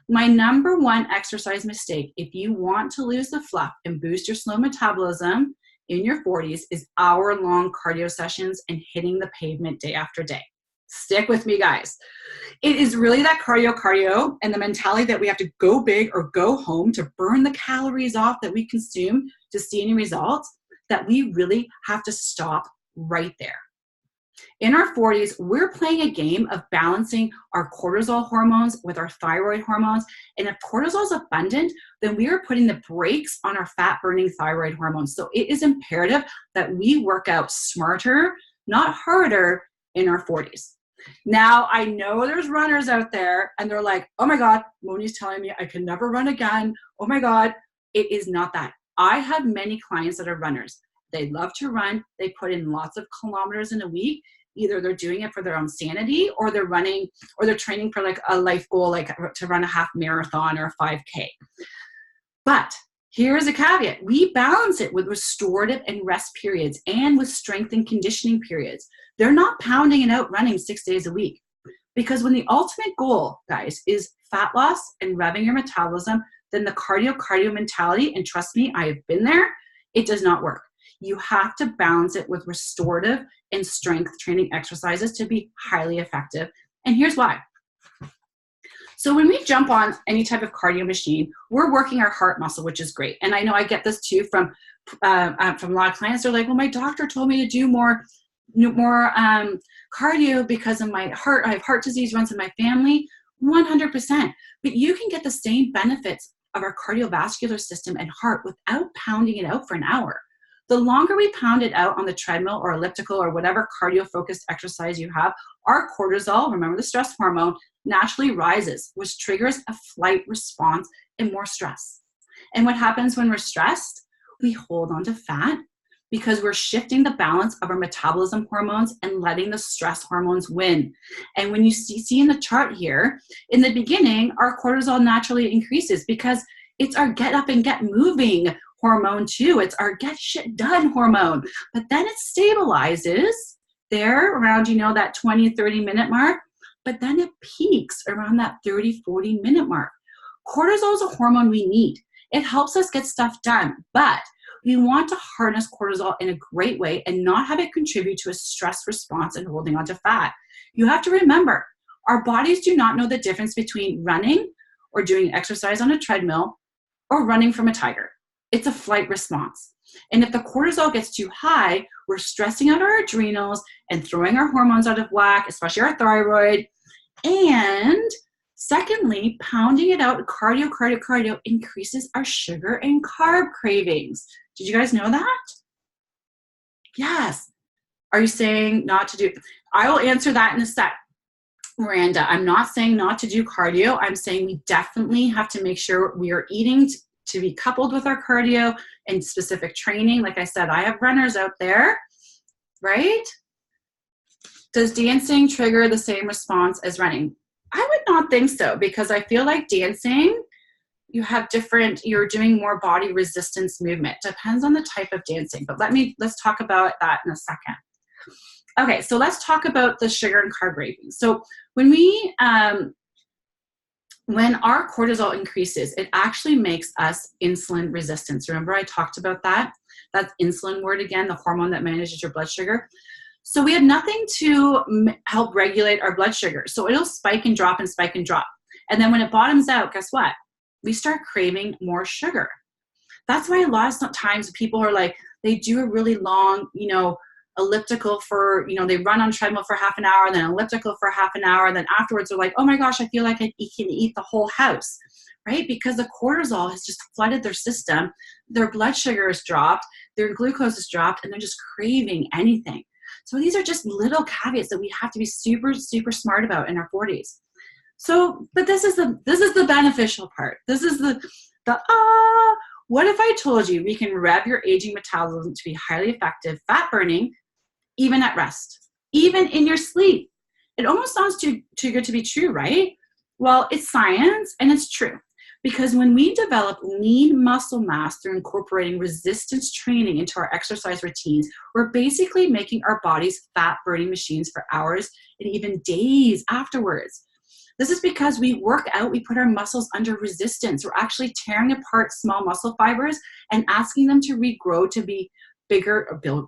my number 1 exercise mistake, if you want to lose the fluff and boost your slow metabolism in your 40s, is hour-long cardio sessions and hitting the pavement day after day. Stick with me, guys. It is really that cardio and the mentality that we have to go big or go home to burn the calories off that we consume to see any results, that we really have to stop right there. In our 40s, we're playing a game of balancing our cortisol hormones with our thyroid hormones. And if cortisol is abundant, then we are putting the brakes on our fat-burning thyroid hormones. So it is imperative that we work out smarter, not harder, in our 40s. Now, I know there's runners out there, and they're like, oh my God, Moni's telling me I can never run again. Oh my God, it is not that. I have many clients that are runners. They love to run. They put in lots of kilometers in a week. Either they're doing it for their own sanity, or they're running, or they're training for like a life goal, like to run a half marathon or a 5K. But here's a caveat. We balance it with restorative and rest periods and with strength and conditioning periods. They're not pounding it out running 6 days a week. Because when the ultimate goal, guys, is fat loss and revving your metabolism, then the cardio mentality, and trust me, I have been there, it does not work. You have to balance it with restorative and strength training exercises to be highly effective. And here's why. So when we jump on any type of cardio machine, we're working our heart muscle, which is great. And I know I get this too from a lot of clients. They're like, well, my doctor told me to do more cardio because of my heart. I have heart disease, runs in my family. 100%. But you can get the same benefits of our cardiovascular system and heart without pounding it out for an hour. The longer we pound it out on the treadmill or elliptical or whatever cardio-focused exercise you have, our cortisol, remember the stress hormone, naturally rises, which triggers a flight response and more stress. And what happens when we're stressed? We hold on to fat because we're shifting the balance of our metabolism hormones and letting the stress hormones win. And when you see in the chart here, in the beginning, our cortisol naturally increases because it's our get up and get moving hormone too. It's our get shit done hormone. But then it stabilizes there around, that 20, 30 minute mark. But then it peaks around that 30, 40 minute mark. Cortisol is a hormone we need. It helps us get stuff done. But we want to harness cortisol in a great way and not have it contribute to a stress response and holding on to fat. You have to remember, our bodies do not know the difference between running or doing exercise on a treadmill or running from a tiger. It's a flight response. And if the cortisol gets too high, we're stressing out our adrenals and throwing our hormones out of whack, especially our thyroid. And secondly, pounding it out, cardio increases our sugar and carb cravings. Did you guys know that? Yes. Are you saying not to do? I will answer that in a sec. Miranda, I'm not saying not to do cardio. I'm saying we definitely have to make sure we are eating to be coupled with our cardio and specific training. Like I said, I have runners out there, right? Does dancing trigger the same response as running? I would not think so, because I feel like dancing, you're doing more body resistance movement. Depends on the type of dancing, but let's talk about that in a second. Okay, so let's talk about the sugar and carb cravings. So when our cortisol increases, it actually makes us insulin resistant. Remember I talked about that? That's insulin word again, the hormone that manages your blood sugar. So we have nothing to help regulate our blood sugar. So it'll spike and drop and spike and drop. And then when it bottoms out, guess what? We start craving more sugar. That's why a lot of times people are like, they do a really long, elliptical for, they run on treadmill for half an hour, then elliptical for half an hour. And then afterwards they're like, oh my gosh, I feel like I can eat the whole house, right? Because the cortisol has just flooded their system. Their blood sugar has dropped, their glucose has dropped, and they're just craving anything. So these are just little caveats that we have to be super, super smart about in our 40s. So, but this is the beneficial part. This is what if I told you we can rev your aging metabolism to be highly effective, fat burning, even at rest, even in your sleep? It almost sounds too good to be true, right? Well, it's science and it's true. Because when we develop lean muscle mass through incorporating resistance training into our exercise routines, we're basically making our bodies fat burning machines for hours and even days afterwards. This is because we work out, we put our muscles under resistance. We're actually tearing apart small muscle fibers and asking them to regrow to be bigger, or build,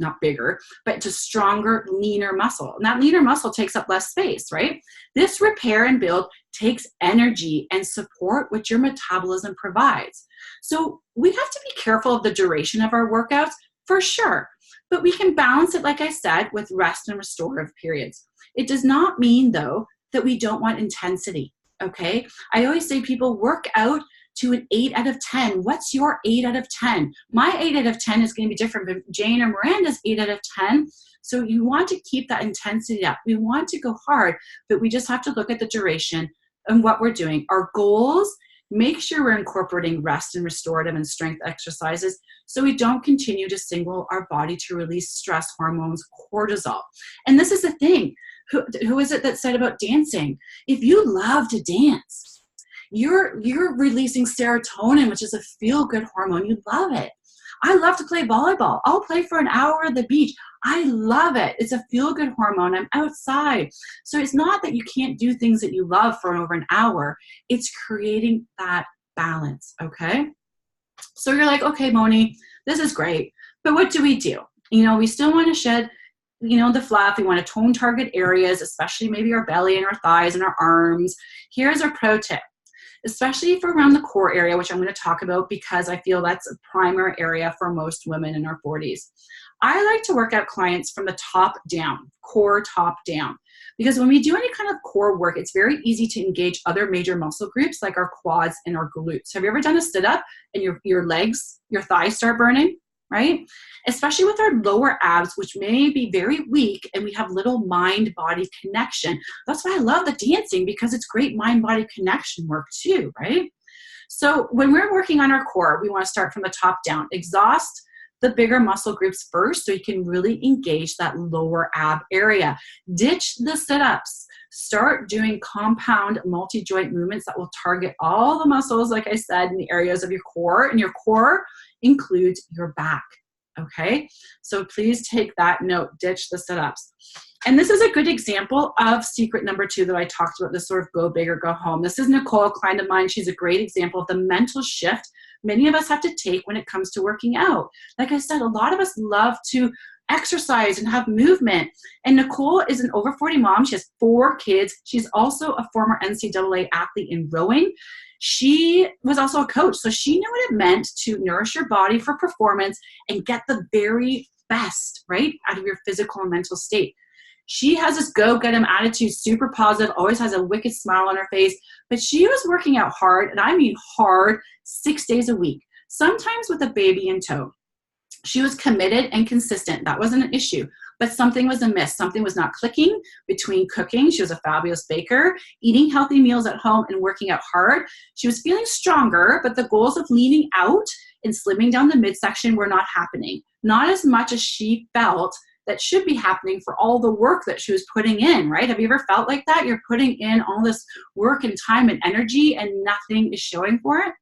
not bigger, but to stronger, leaner muscle. And that leaner muscle takes up less space, right? This repair and build takes energy and support, which your metabolism provides. So we have to be careful of the duration of our workouts, for sure. But we can balance it, like I said, with rest and restorative periods. It does not mean, though, that we don't want intensity, okay? I always say people work out to an 8 out of 10. What's your 8 out of 10? My 8 out of 10 is going to be different than Jane or Miranda's 8 out of 10. So you want to keep that intensity up. We want to go hard, but we just have to look at the duration and what we're doing. Our goals, make sure we're incorporating rest and restorative and strength exercises so we don't continue to signal our body to release stress hormones, cortisol. And this is the thing. Who is it that said about dancing? If you love to dance, you're releasing serotonin, which is a feel-good hormone. You love it. I love to play volleyball. I'll play for an hour at the beach. I love it. It's a feel-good hormone. I'm outside. So it's not that you can't do things that you love for over an hour. It's creating that balance, okay? So you're like, okay, Moni, this is great. But what do? We still want to shed the fluff. We want to tone target areas, especially maybe our belly and our thighs and our arms. Here's our pro tip, especially for around the core area, which I'm going to talk about because I feel that's a primary area for most women in our 40s. I like to work out clients from the top down, core top down, because when we do any kind of core work, it's very easy to engage other major muscle groups like our quads and our glutes. Have you ever done a sit-up and your legs, your thighs start burning? Right? Especially with our lower abs, which may be very weak and we have little mind-body connection. That's why I love the dancing, because it's great mind-body connection work too, right? So when we're working on our core, we want to start from the top down. Exhaust the bigger muscle groups first so you can really engage that lower ab area. Ditch the sit-ups. Start doing compound multi-joint movements that will target all the muscles, like I said, in the areas of your core. And your core includes your back, okay? So please take that note, ditch the sit-ups. And this is a good example of secret number 2 that I talked about, this sort of go big or go home. This is Nicole, a client of mine. She's a great example of the mental shift many of us have to take when it comes to working out. Like I said, a lot of us love to exercise and have movement. And Nicole is an over 40 mom. She has 4 kids. She's also a former NCAA athlete in rowing. She was also a coach, so she knew what it meant to nourish your body for performance and get the very best, right, out of your physical and mental state. She has this go-get-em attitude, super positive, always has a wicked smile on her face, but she was working out hard, and I mean hard, 6 days a week, sometimes with a baby in tow. She was committed and consistent. That wasn't an issue, but something was amiss. Something was not clicking between cooking. She was a fabulous baker, eating healthy meals at home, and working out hard. She was feeling stronger, but the goals of leaning out and slimming down the midsection were not happening. Not as much as she felt that should be happening for all the work that she was putting in, right? Have you ever felt like that? You're putting in all this work and time and energy and nothing is showing for it.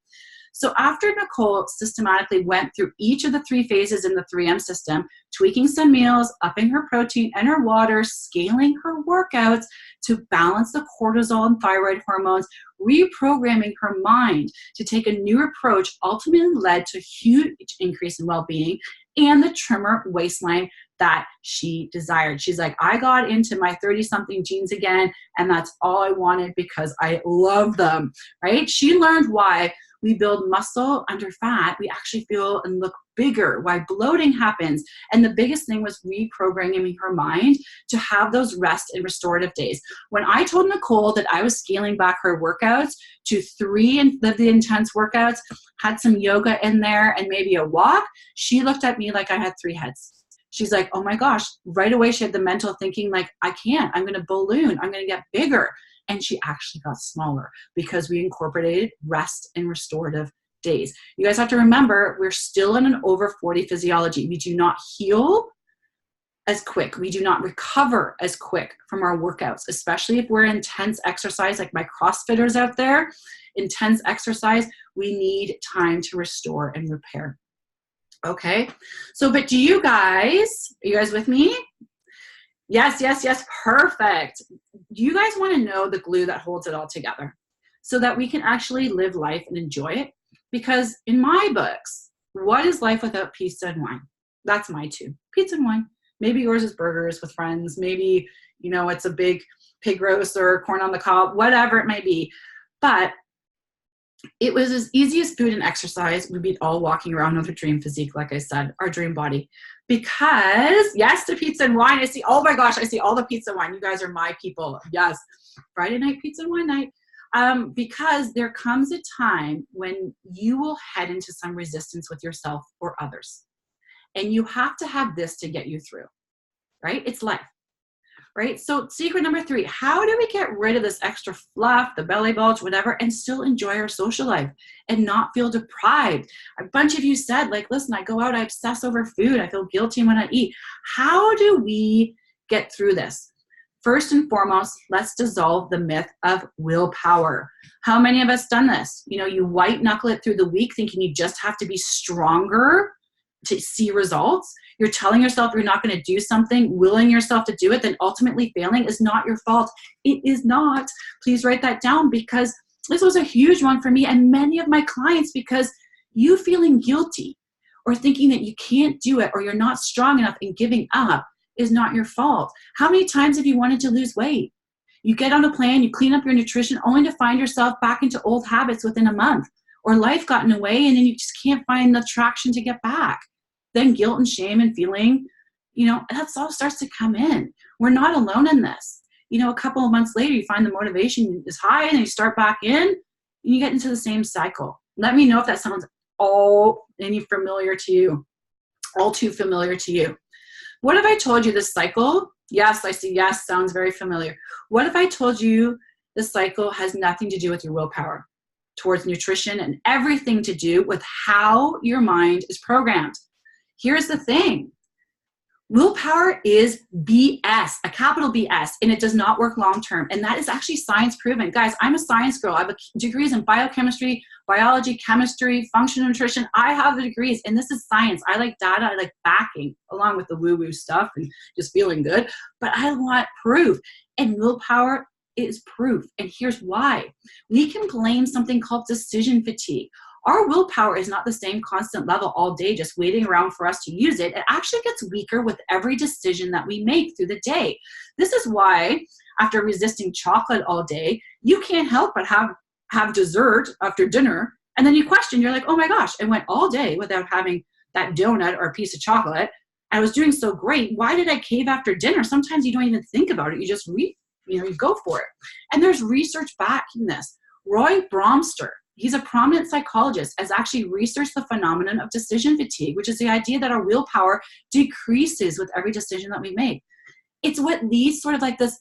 So after Nicole systematically went through each of the 3 phases in the 3M system, tweaking some meals, upping her protein and her water, scaling her workouts to balance the cortisol and thyroid hormones, reprogramming her mind to take a new approach, ultimately led to a huge increase in well-being and the trimmer waistline that she desired. She's like, I got into my 30-something jeans again, and that's all I wanted because I love them, right? She learned why we build muscle under fat. We actually feel and look bigger, why bloating happens. And the biggest thing was reprogramming her mind to have those rest and restorative days. When I told Nicole that I was scaling back her workouts to 3 of the intense workouts, had some yoga in there and maybe a walk, she looked at me like I had 3 heads. She's like, oh my gosh, right away she had the mental thinking like, I can't, I'm gonna balloon, I'm gonna get bigger. And she actually got smaller because we incorporated rest and restorative days. You guys have to remember, we're still in an over 40 physiology. We do not heal as quick. We do not recover as quick from our workouts, especially if we're intense exercise, like my CrossFitters out there, intense exercise, we need time to restore and repair. Okay, so, but do you guys, are you guys with me? Yes, yes, yes, perfect. Do you guys want to know the glue that holds it all together so that we can actually live life and enjoy it? Because in my books, what is life without pizza and wine? That's my 2, pizza and wine. Maybe yours is burgers with friends. Maybe, you know, it's a big pig roast or corn on the cob, whatever it may be. But it was as easy as food and exercise. We'd be all walking around with our dream physique, like I said, our dream body. Because, yes, to pizza and wine. I see, oh my gosh, I see all the pizza and wine. You guys are my people. Yes, Friday night, pizza and wine night. Because there comes a time when you will head into some resistance with yourself or others. And you have to have this to get you through, right? It's life. Right? So secret number 3, how do we get rid of this extra fluff, the belly bulge, whatever, and still enjoy our social life and not feel deprived? A bunch of you said, like, listen, I go out, I obsess over food. I feel guilty when I eat. How do we get through this? First and foremost, let's dissolve the myth of willpower. How many of us done this? You know, you white knuckle it through the week thinking you just have to be stronger to see results. You're telling yourself you're not going to do something, willing yourself to do it, then ultimately failing is not your fault. It is not. Please write that down, because this was a huge one for me and many of my clients, because you feeling guilty or thinking that you can't do it or you're not strong enough and giving up is not your fault. How many times have you wanted to lose weight? You get on a plan, you clean up your nutrition only to find yourself back into old habits within a month, or life got in the way and then you just can't find the traction to get back. Then guilt and shame and feeling, you know, that's all starts to come in. We're not alone in this. You know, a couple of months later, you find the motivation is high and you start back in and you get into the same cycle. Let me know if that sounds all any familiar to you, all too familiar to you. What if I told you this cycle? Yes, I see. Yes, sounds very familiar. What if I told you this cycle has nothing to do with your willpower towards nutrition and everything to do with how your mind is programmed? Here's the thing. Willpower is BS, a capital BS, and it does not work long-term. And that is actually science proven. Guys, I'm a science girl. I have degrees in biochemistry, biology, chemistry, functional nutrition. I have the degrees, and this is science. I like data. I like backing, along with the woo-woo stuff and just feeling good. But I want proof. And willpower is proof. And here's why. We can blame something called decision fatigue. Our willpower is not the same constant level all day, just waiting around for us to use it. It actually gets weaker with every decision that we make through the day. This is why after resisting chocolate all day, you can't help but have have dessert after dinner. And then you question, you're like, oh my gosh, I went all day without having that donut or a piece of chocolate. I was doing so great. Why did I cave after dinner? Sometimes you don't even think about it. You just you go for it. And there's research backing this. Roy Bromster, he's a prominent psychologist, has actually researched the phenomenon of decision fatigue, which is the idea that our willpower decreases with every decision that we make. It's what leads sort of like this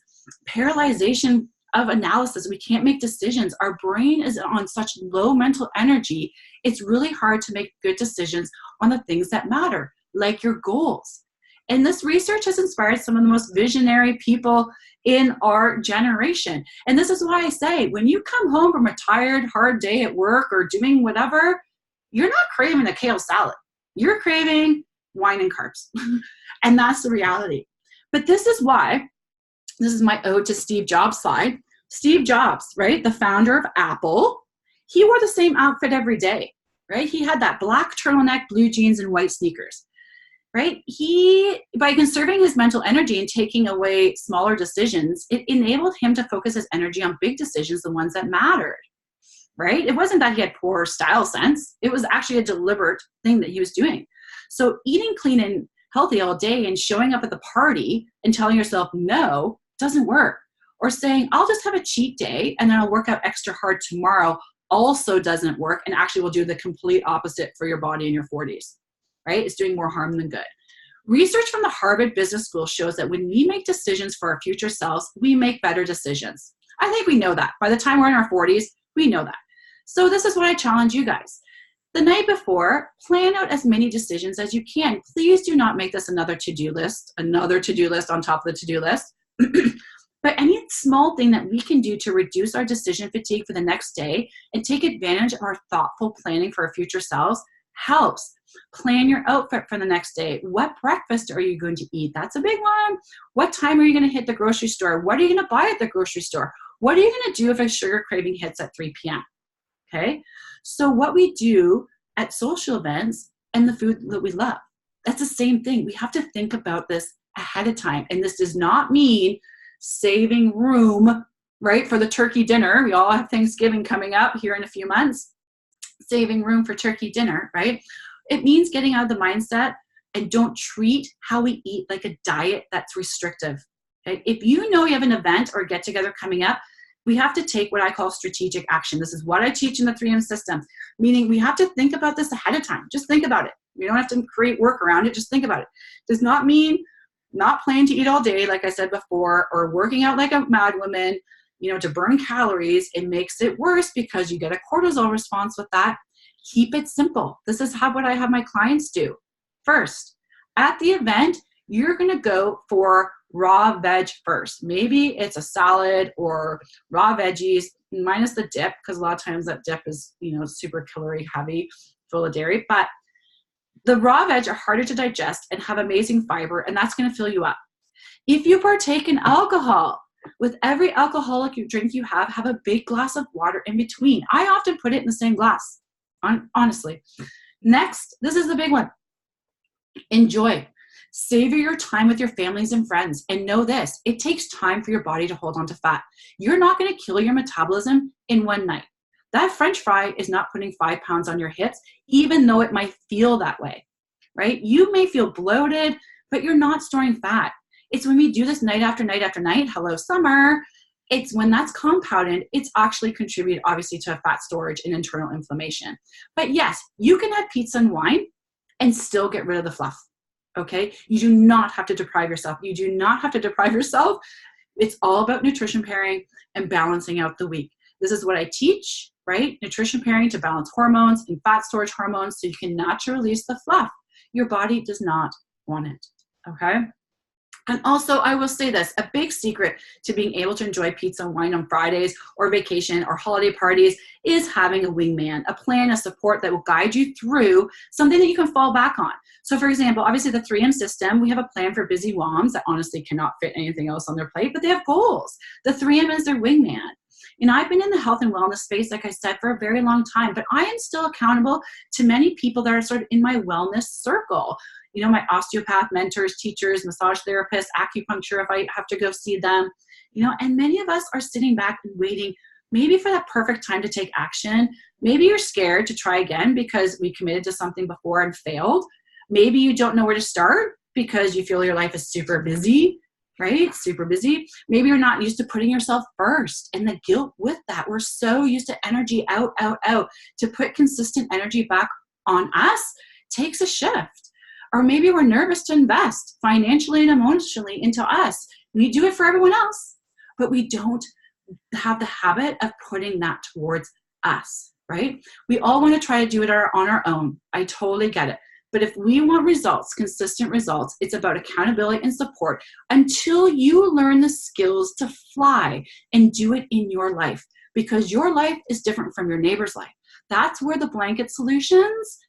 paralyzation of analysis. We can't make decisions. Our brain is on such low mental energy. It's really hard to make good decisions on the things that matter, like your goals. And this research has inspired some of the most visionary people in our generation. And this is why I say, when you come home from a tired, hard day at work or doing whatever, you're not craving a kale salad. You're craving wine and carbs. And that's the reality. But this is why, this is my ode to Steve Jobs' slide. Steve Jobs, right, the founder of Apple, he wore the same outfit every day, right? He had that black turtleneck, blue jeans, and white sneakers, right? He, by conserving his mental energy and taking away smaller decisions, it enabled him to focus his energy on big decisions, the ones that mattered, right? It wasn't that he had poor style sense. It was actually a deliberate thing that he was doing. So eating clean and healthy all day and showing up at the party and telling yourself no doesn't work. Or saying, I'll just have a cheat day and then I'll work out extra hard tomorrow also doesn't work, and actually will do the complete opposite for your body in your 40s, right? It's doing more harm than good. Research from the Harvard Business School shows that when we make decisions for our future selves, we make better decisions. I think we know that. By the time we're in our 40s, we know that. So this is what I challenge you guys. The night before, plan out as many decisions as you can. Please do not make this another to-do list on top of the to-do list. But any small thing that we can do to reduce our decision fatigue for the next day and take advantage of our thoughtful planning for our future selves helps. Plan your outfit for the next day. What breakfast are you going to eat? That's a big one. What time are you going to hit the grocery store? What are you going to buy at the grocery store? What are you going to do if a sugar craving hits at 3 p.m.? Okay? So what we do at social events and the food that we love, that's the same thing. We have to think about this ahead of time. And this does not mean saving room, right, for the turkey dinner. We all have Thanksgiving coming up here in a few months. Saving room for turkey dinner, right? It means getting out of the mindset and don't treat how we eat like a diet that's restrictive. Okay? If you know you have an event or get together coming up, we have to take what I call strategic action. This is what I teach in the 3M system, meaning we have to think about this ahead of time. Just think about it. You don't have to create work around it. Just think about it. Does not mean not planning to eat all day, like I said before, or working out like a mad woman, to burn calories. It makes it worse because you get a cortisol response with that. Keep it simple. This is what I have my clients do. First, at the event, you're going to go for raw veg first. Maybe it's a salad or raw veggies minus the dip, because a lot of times that dip is, super calorie heavy, full of dairy. But the raw veg are harder to digest and have amazing fiber, and that's going to fill you up. If you partake in alcohol, with every alcoholic drink you have a big glass of water in between. I often put it in the same glass, honestly. Next, this is the big one. Enjoy. Savor your time with your families and friends. And know this, it takes time for your body to hold on to fat. You're not going to kill your metabolism in one night. That French fry is not putting 5 pounds on your hips, even though it might feel that way, right? You may feel bloated, but you're not storing fat. It's when we do this night after night after night, hello summer, it's when that's compounded, it's actually contributed obviously to fat storage and internal inflammation. But yes, you can have pizza and wine and still get rid of the fluff, okay? You do not have to deprive yourself. You do not have to deprive yourself. It's all about nutrition pairing and balancing out the week. This is what I teach, right? Nutrition pairing to balance hormones and fat storage hormones so you can naturally release the fluff. Your body does not want it, okay? And also, I will say this, a big secret to being able to enjoy pizza and wine on Fridays or vacation or holiday parties is having a wingman, a plan, a support that will guide you through something that you can fall back on. So for example, obviously the 3M system, we have a plan for busy moms that honestly cannot fit anything else on their plate, but they have goals. The 3M is their wingman. I've been in the health and wellness space, like I said, for a very long time, but I am still accountable to many people that are sort of in my wellness circle. My osteopath mentors, teachers, massage therapists, acupuncture if I have to go see them, and many of us are sitting back and waiting maybe for that perfect time to take action, maybe you're scared to try again because we committed to something before and failed. Maybe you don't know where to start because you feel your life is super busy, right? Super busy. Maybe you're not used to putting yourself first, and the guilt with that. We're so used to energy out, out, out. To put consistent energy back on us takes a shift. Or maybe we're nervous to invest financially and emotionally into us. We do it for everyone else, but we don't have the habit of putting that towards us, right? We all want to try to do it on our own. I totally get it. But if we want results, consistent results, it's about accountability and support until you learn the skills to fly and do it in your life, because your life is different from your neighbor's life. That's where the blanket solutions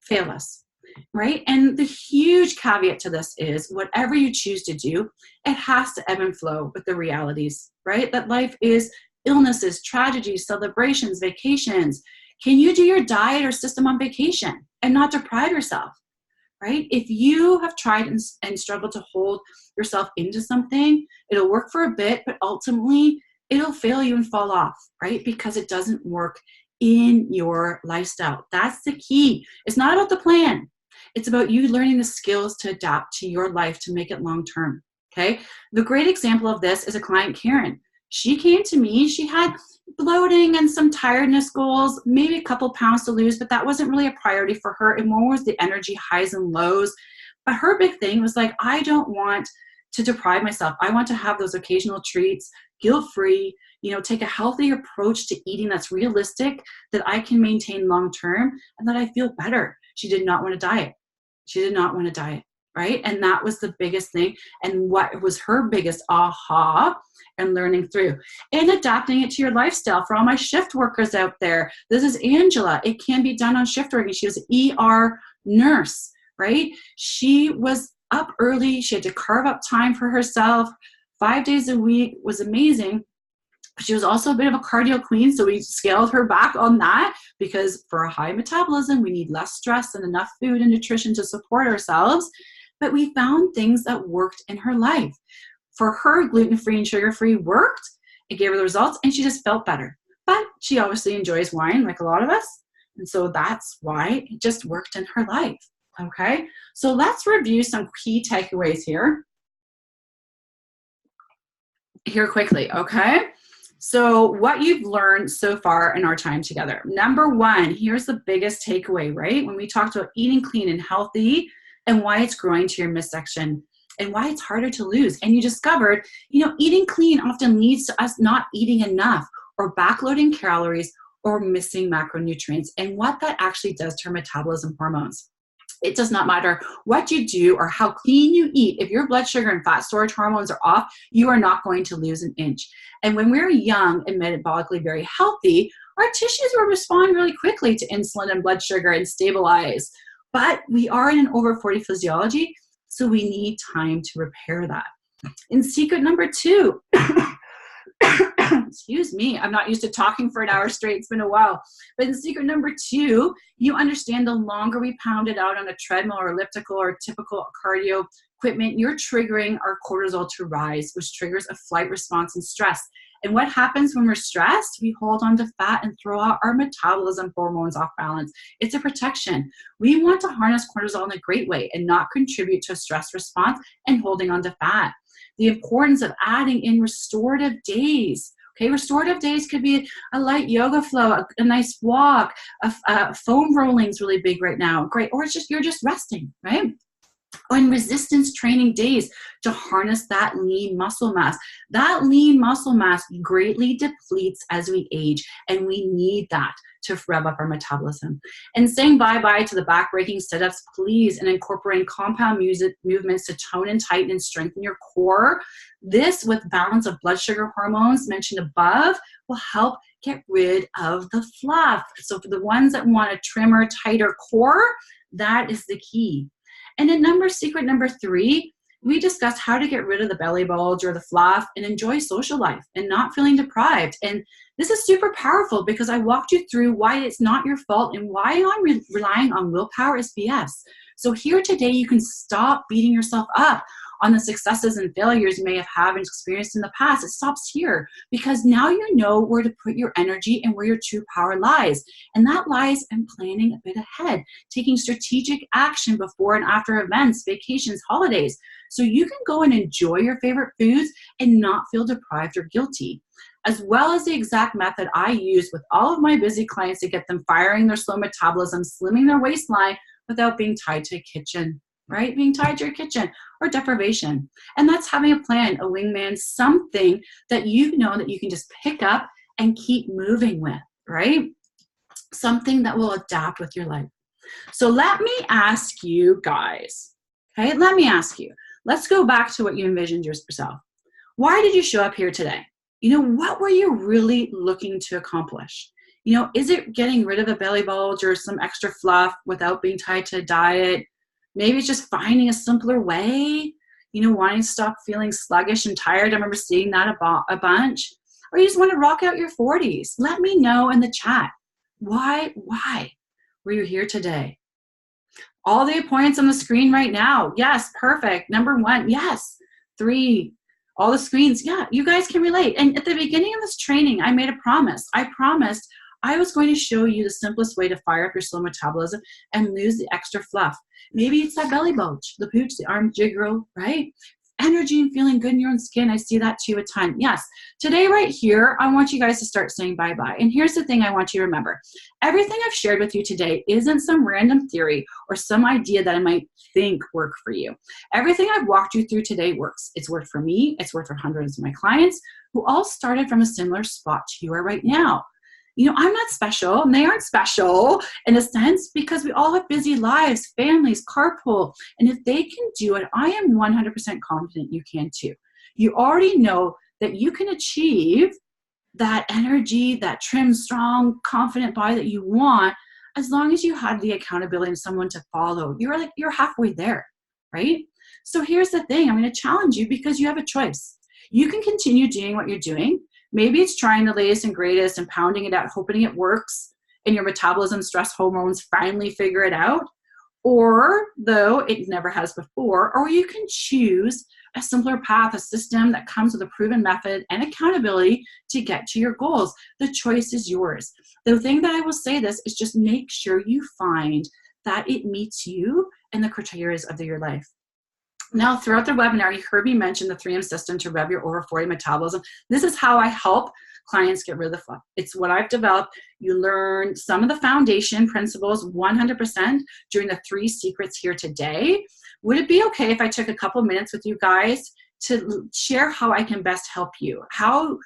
fail us. Right? And the huge caveat to this is whatever you choose to do, it has to ebb and flow with the realities, right? That life is illnesses, tragedies, celebrations, vacations. Can you do your diet or system on vacation and not deprive yourself, right? If you have tried and struggled to hold yourself into something, it'll work for a bit, but ultimately it'll fail you and fall off, right? Because it doesn't work in your lifestyle. That's the key. It's not about the plan. It's about you learning the skills to adapt to your life to make it long-term, okay? The great example of this is a client, Karen. She came to me, she had bloating and some tiredness goals, maybe a couple pounds to lose, but that wasn't really a priority for her. And more was the energy highs and lows. But her big thing was like, I don't want to deprive myself. I want to have those occasional treats, guilt-free, take a healthy approach to eating that's realistic, that I can maintain long-term, and that I feel better. She did not want to diet. She did not want to diet, right? And that was the biggest thing. And what was her biggest aha and learning through and adapting it to your lifestyle. For all my shift workers out there, this is Angela. It can be done on shift work. She was an ER nurse, right? She was up early. She had to carve up time for herself. 5 days a week was amazing. She was also a bit of a cardio queen, so we scaled her back on that because for a high metabolism, we need less stress and enough food and nutrition to support ourselves. But we found things that worked in her life. For her, gluten-free and sugar-free worked. It gave her the results, and she just felt better. But she obviously enjoys wine like a lot of us, and so that's why it just worked in her life, okay? So let's review some key takeaways here quickly, okay? So what you've learned so far in our time together. Number one, here's the biggest takeaway, right? When we talked about eating clean and healthy and why it's growing to your midsection and why it's harder to lose. And you discovered, eating clean often leads to us not eating enough or backloading calories or missing macronutrients and what that actually does to our metabolism hormones. It does not matter what you do or how clean you eat. If your blood sugar and fat storage hormones are off, you are not going to lose an inch. And when we're young and metabolically very healthy, our tissues will respond really quickly to insulin and blood sugar and stabilize. But we are in an over 40 physiology, so we need time to repair that. And secret number two, excuse me, I'm not used to talking for an hour straight. It's been a while. But in secret number two, you understand the longer we pound it out on a treadmill or elliptical or typical cardio equipment, you're triggering our cortisol to rise, which triggers a flight response and stress. And what happens when we're stressed? We hold on to fat and throw out our metabolism hormones off balance. It's a protection. We want to harness cortisol in a great way and not contribute to a stress response and holding on to fat. The importance of adding in restorative days. Okay, restorative days could be a light yoga flow, a nice walk, foam rolling is really big right now. Great, or it's just you're just resting, right? On resistance training days to harness that lean muscle mass. That lean muscle mass greatly depletes as we age, and we need that to rev up our metabolism. And saying bye-bye to the back-breaking sit-ups, please, and incorporating compound movements to tone and tighten and strengthen your core. This, with balance of blood sugar hormones mentioned above, will help get rid of the fluff. So for the ones that want a trimmer, tighter core, that is the key. And in secret number three, we discussed how to get rid of the belly bulge or the fluff and enjoy social life and not feeling deprived. And this is super powerful because I walked you through why it's not your fault and why relying on willpower is BS. So here today, you can stop beating yourself up on the successes and failures you may have had and experienced in the past. It stops here because now you know where to put your energy and where your true power lies. And that lies in planning a bit ahead, taking strategic action before and after events, vacations, holidays, so you can go and enjoy your favorite foods and not feel deprived or guilty, as well as the exact method I use with all of my busy clients to get them firing their slow metabolism, slimming their waistline without being tied to a kitchen, right? Being tied to your kitchen or deprivation. And that's having a plan, a wingman, something that you know that you can just pick up and keep moving with, right? Something that will adapt with your life. So let me ask you guys, okay? Let me ask you, let's go back to what you envisioned yourself. Why did you show up here today? You know, what were you really looking to accomplish? You know, is it getting rid of a belly bulge or some extra fluff without being tied to a diet? Maybe it's just finding a simpler way, you know, wanting to stop feeling sluggish and tired. I remember seeing that a bunch. Or you just want to rock out your 40s. Let me know in the chat. Why were you here today? All the points on the screen right now. Yes, perfect. Number 1, yes. 3, all the screens. Yeah, you guys can relate. And at the beginning of this training, I made a promise. I promised I was going to show you the simplest way to fire up your slow metabolism and lose the extra fluff. Maybe it's that belly bulge, the pooch, the arm jiggle, right? Energy and feeling good in your own skin. I see that too a ton. Yes. Today right here, I want you guys to start saying bye-bye. And here's the thing I want you to remember. Everything I've shared with you today isn't some random theory or some idea that I might think work for you. Everything I've walked you through today works. It's worked for me. It's worked for hundreds of my clients who all started from a similar spot to you are right now. You know, I'm not special, and they aren't special in a sense because we all have busy lives, families, carpool. And if they can do it, I am 100% confident you can too. You already know that you can achieve that energy, that trim, strong, confident body that you want as long as you have the accountability and someone to follow. You're halfway there, right? So here's the thing. I'm going to challenge you because you have a choice. You can continue doing what you're doing. Maybe it's trying the latest and greatest and pounding it out, hoping it works, and your metabolism, stress hormones finally figure it out. Or, though it never has before, or you can choose a simpler path, a system that comes with a proven method and accountability to get to your goals. The choice is yours. The thing that I will say this is just make sure you find that it meets you and the criteria of your life. Now, throughout the webinar, you heard me mention the 3M system to rev your over 40 metabolism. This is how I help clients get rid of the fluff. It's what I've developed. You learn some of the foundation principles 100% during the 3 secrets here today. Would it be okay if I took a couple minutes with you guys to share how I can best help you?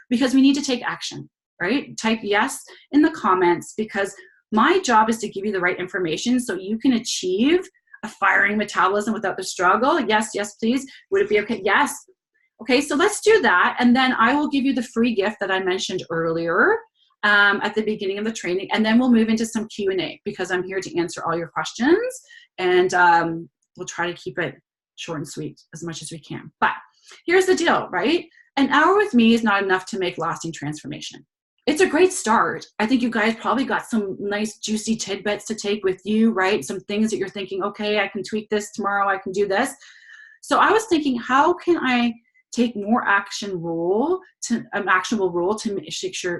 Because we need to take action, right? Type yes in the comments because my job is to give you the right information so you can achieve a firing metabolism without the struggle. Yes, yes, please. Would it be okay? Yes. Okay, so let's do that. And then I will give you the free gift that I mentioned earlier at the beginning of the training. And then we'll move into some Q&A because I'm here to answer all your questions. And we'll try to keep it short and sweet as much as we can. But here's the deal, right? An hour with me is not enough to make lasting transformation. It's a great start. I think you guys probably got some nice juicy tidbits to take with you, right? Some things that you're thinking, okay, I can tweak this tomorrow, I can do this. So I was thinking, how can I take more actionable rule to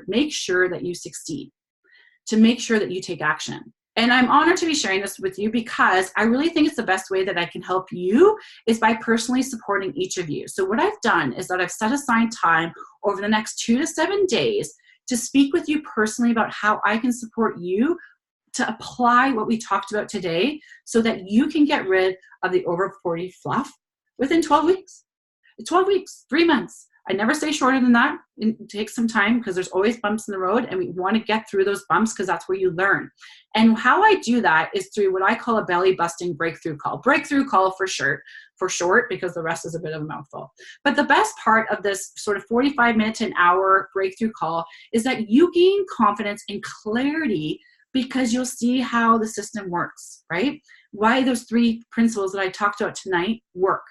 make sure that you succeed, to make sure that you take action. And I'm honored to be sharing this with you because I really think it's the best way that I can help you is by personally supporting each of you. So what I've done is that I've set aside time over the next 2 to 7 days to speak with you personally about how I can support you to apply what we talked about today so that you can get rid of the over 40 fluff within 12 weeks. 12 weeks, 3 months. I never say shorter than that. It takes some time because there's always bumps in the road and we want to get through those bumps because that's where you learn. And how I do that is through what I call a belly busting breakthrough call. Breakthrough call for short because the rest is a bit of a mouthful. But the best part of this sort of 45 minute to an hour breakthrough call is that you gain confidence and clarity because you'll see how the system works, right? Why those 3 principles that I talked about tonight work.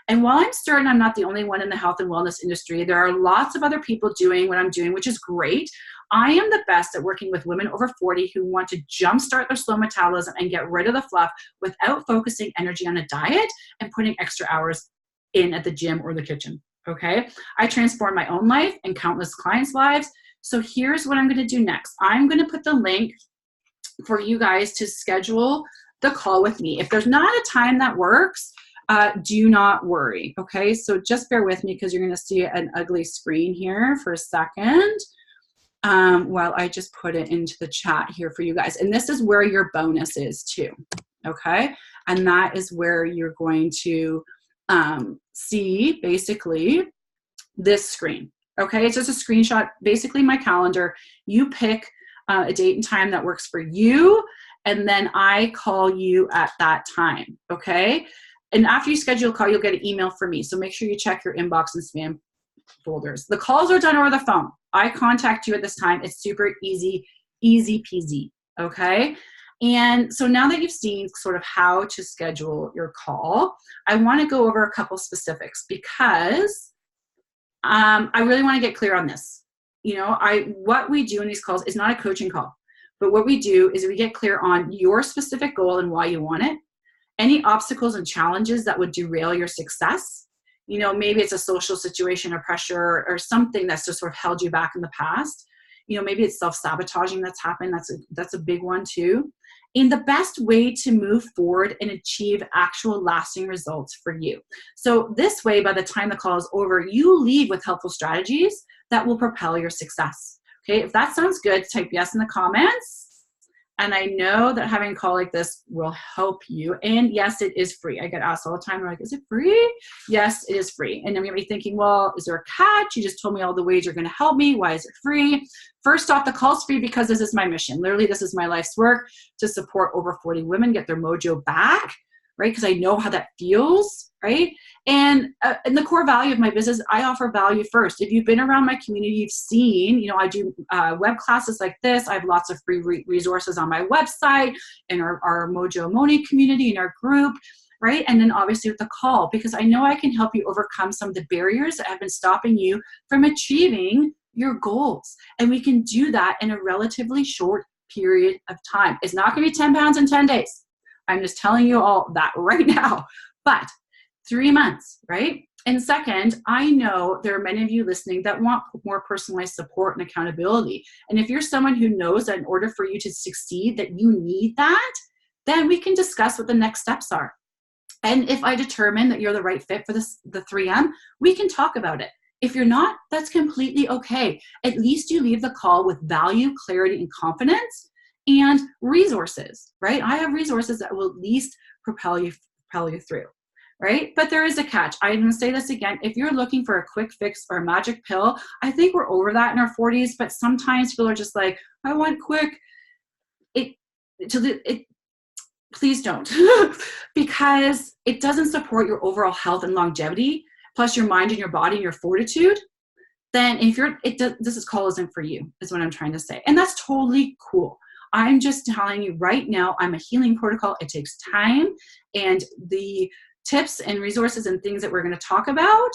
And while I'm certain I'm not the only one in the health and wellness industry, there are lots of other people doing what I'm doing, which is great. I am the best at working with women over 40 who want to jumpstart their slow metabolism and get rid of the fluff without focusing energy on a diet and putting extra hours in at the gym or the kitchen, okay? I transformed my own life and countless clients' lives. So here's what I'm gonna do next. I'm gonna put the link for you guys to schedule the call with me. If there's not a time that works, do not worry, okay? So just bear with me because you're gonna see an ugly screen here for a second while I just put it into the chat here for you guys. And this is where your bonus is too, okay? And that is where you're going to see basically this screen, okay? It's just a screenshot, basically my calendar. You pick a date and time that works for you, and then I call you at that time, okay? And after you schedule a call, you'll get an email from me. So make sure you check your inbox and spam folders. The calls are done over the phone. I contact you at this time. It's super easy, easy peasy, okay? And so now that you've seen sort of how to schedule your call, I want to go over a couple specifics because I really want to get clear on this. You know, what we do in these calls is not a coaching call, but what we do is we get clear on your specific goal and why you want it, any obstacles and challenges that would derail your success. You know, maybe it's a social situation or pressure or something that's just sort of held you back in the past. You know, maybe it's self-sabotaging that's happened. That's a big one too. And the best way to move forward and achieve actual lasting results for you. So this way, by the time the call is over, you leave with helpful strategies that will propel your success. Okay, if that sounds good, type yes in the comments. And I know that having a call like this will help you. And yes, it is free. I get asked all the time, they're like, is it free? Yes, it is free. And I'm gonna be thinking, well, is there a catch? You just told me all the ways you're gonna help me. Why is it free? First off, the call's free because this is my mission. Literally, this is my life's work to support over 40 women get their mojo back, right? Because I know how that feels, right? And the core value of my business, I offer value first. If you've been around my community, you've seen, you know, I do web classes like this. I have lots of free resources on my website, in our Mojo Moni community, in our group, right? And then obviously with the call, because I know I can help you overcome some of the barriers that have been stopping you from achieving your goals. And we can do that in a relatively short period of time. It's not gonna be 10 pounds in 10 days. I'm just telling you all that right now, but 3 months, right? And second, I know there are many of you listening that want more personalized support and accountability. And if you're someone who knows that in order for you to succeed, that you need that, then we can discuss what the next steps are. And if I determine that you're the right fit for the 3M, we can talk about it. If you're not, that's completely okay. At least you leave the call with value, clarity, and confidence, and resources, right? I have resources that will at least propel you through, right? But there is a catch. I'm going to say this again. If you're looking for a quick fix or a magic pill, I think we're over that in our 40s, but sometimes people are just like, I want quick. Please don't, because it doesn't support your overall health and longevity, plus your mind and your body and your fortitude. Then this call isn't for you, is what I'm trying to say. And that's totally cool. I'm just telling you right now, I'm a healing protocol. It takes time, and the tips and resources and things that we're going to talk about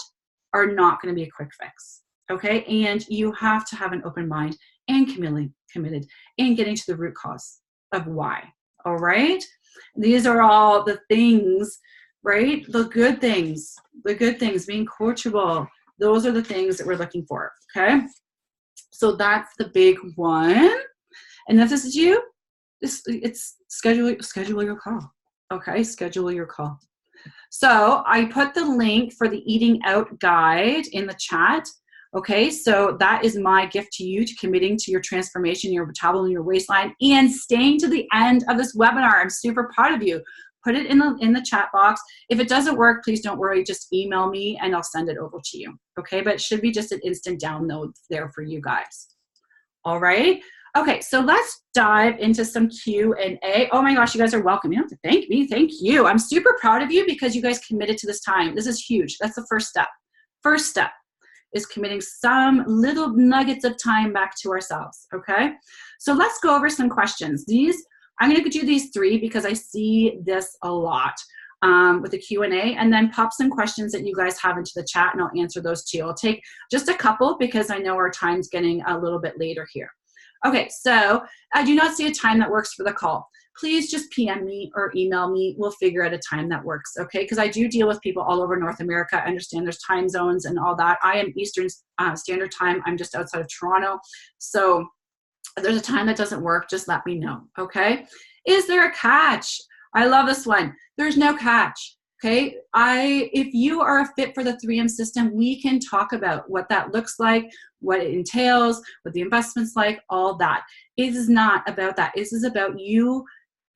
are not going to be a quick fix, okay? And you have to have an open mind and committed and getting to the root cause of why, all right? These are all the things, right? The good things, being coachable. Those are the things that we're looking for, okay? So that's the big one. And if this is you, it's schedule your call, okay? Schedule your call. So I put the link for the eating out guide in the chat, okay? So that is my gift to you, to committing to your transformation, your metabolism, your waistline, and staying to the end of this webinar. I'm super proud of you. Put it in the chat box. If it doesn't work, please don't worry. Just email me and I'll send it over to you, okay? But it should be just an instant download there for you guys. All right? Okay, so let's dive into some Q&A. Oh my gosh, you guys are welcome. You don't have to thank me. Thank you. I'm super proud of you because you guys committed to this time. This is huge. That's the first step. First step is committing some little nuggets of time back to ourselves, okay? So let's go over some questions. I'm going to do these 3 because I see this a lot with the Q&A, and then pop some questions that you guys have into the chat, and I'll answer those too. I'll take just a couple because I know our time's getting a little bit later here. Okay, so I do not see a time that works for the call. Please just PM me or email me. We'll figure out a time that works, okay? Because I do deal with people all over North America. I understand there's time zones and all that. I am Eastern Standard Time. I'm just outside of Toronto. So if there's a time that doesn't work, just let me know, okay? Is there a catch? I love this one. There's no catch, okay? If you are a fit for the 3M system, we can talk about what that looks like, what it entails, what the investment's like, all that. It is not about that. This is about you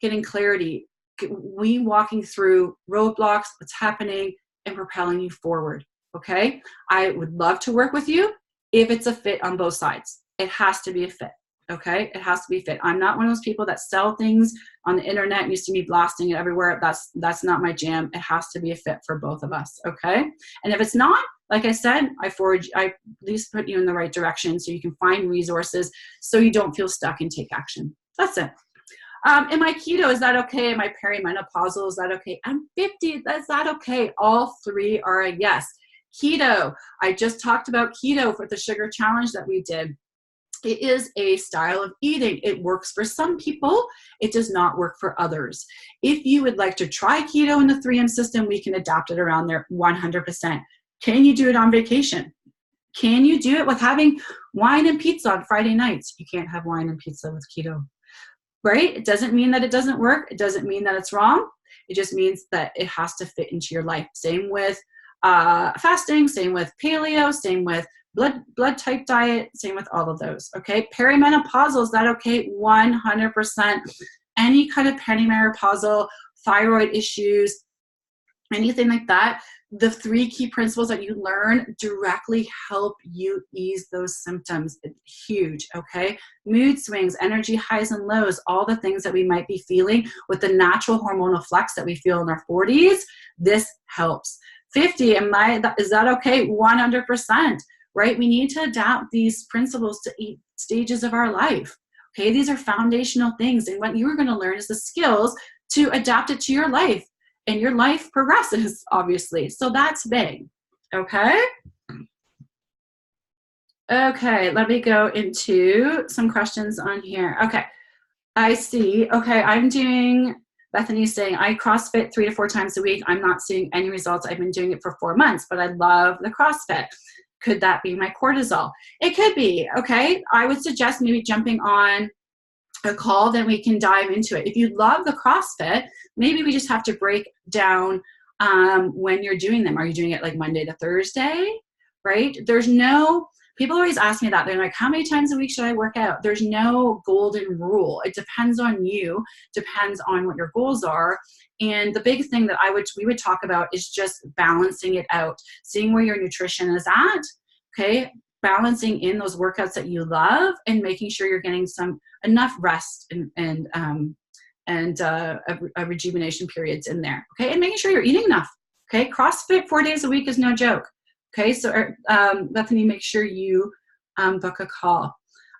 getting clarity, we walking through roadblocks, what's happening, and propelling you forward, okay? I would love to work with you if it's a fit on both sides. It has to be a fit. Okay, it has to be fit. I'm not one of those people that sell things on the internet and you see me blasting it everywhere. That's not my jam. It has to be a fit for both of us. Okay, and if it's not, like I said, I at least put you in the right direction so you can find resources so you don't feel stuck and take action. That's it. Am I keto? Is that okay? Am I perimenopausal? Is that okay? I'm 50. Is that okay? All three are a yes. Keto. I just talked about keto for the sugar challenge that we did. It is a style of eating. It works for some people. It does not work for others. If you would like to try keto in the 3M system, we can adapt it around there 100%. Can you do it on vacation? Can you do it with having wine and pizza on Friday nights? You can't have wine and pizza with keto, right? It doesn't mean that it doesn't work. It doesn't mean that it's wrong. It just means that it has to fit into your life. Same with fasting, same with paleo, same with blood type diet, same with all of those, okay? Perimenopausal, is that okay? 100%. Any kind of perimenopausal, thyroid issues, anything like that, the 3 key principles that you learn directly help you ease those symptoms. It's huge, okay? Mood swings, energy highs and lows, all the things that we might be feeling with the natural hormonal flux that we feel in our 40s, this helps. 50, is that okay? 100%. Right? We need to adapt these principles to each stages of our life. Okay, these are foundational things. And what you're going to learn is the skills to adapt it to your life. And your life progresses, obviously. So that's big. Okay? Okay, let me go into some questions on here. Okay, I see. Okay, Bethany's saying, I CrossFit 3 to 4 times a week. I'm not seeing any results. I've been doing it for 4 months, but I love the CrossFit. Could that be my cortisol? It could be, okay? I would suggest maybe jumping on a call, then we can dive into it. If you love the CrossFit, maybe we just have to break down when you're doing them. Are you doing it like Monday to Thursday, right? People always ask me that. They're like, how many times a week should I work out? There's no golden rule. It depends on you, depends on what your goals are. And the big thing that we would talk about is just balancing it out, seeing where your nutrition is at, okay? Balancing in those workouts that you love and making sure you're getting enough rest and rejuvenation periods in there, okay? And making sure you're eating enough, okay? CrossFit 4 days a week is no joke. Okay, so Bethany, make sure you book a call.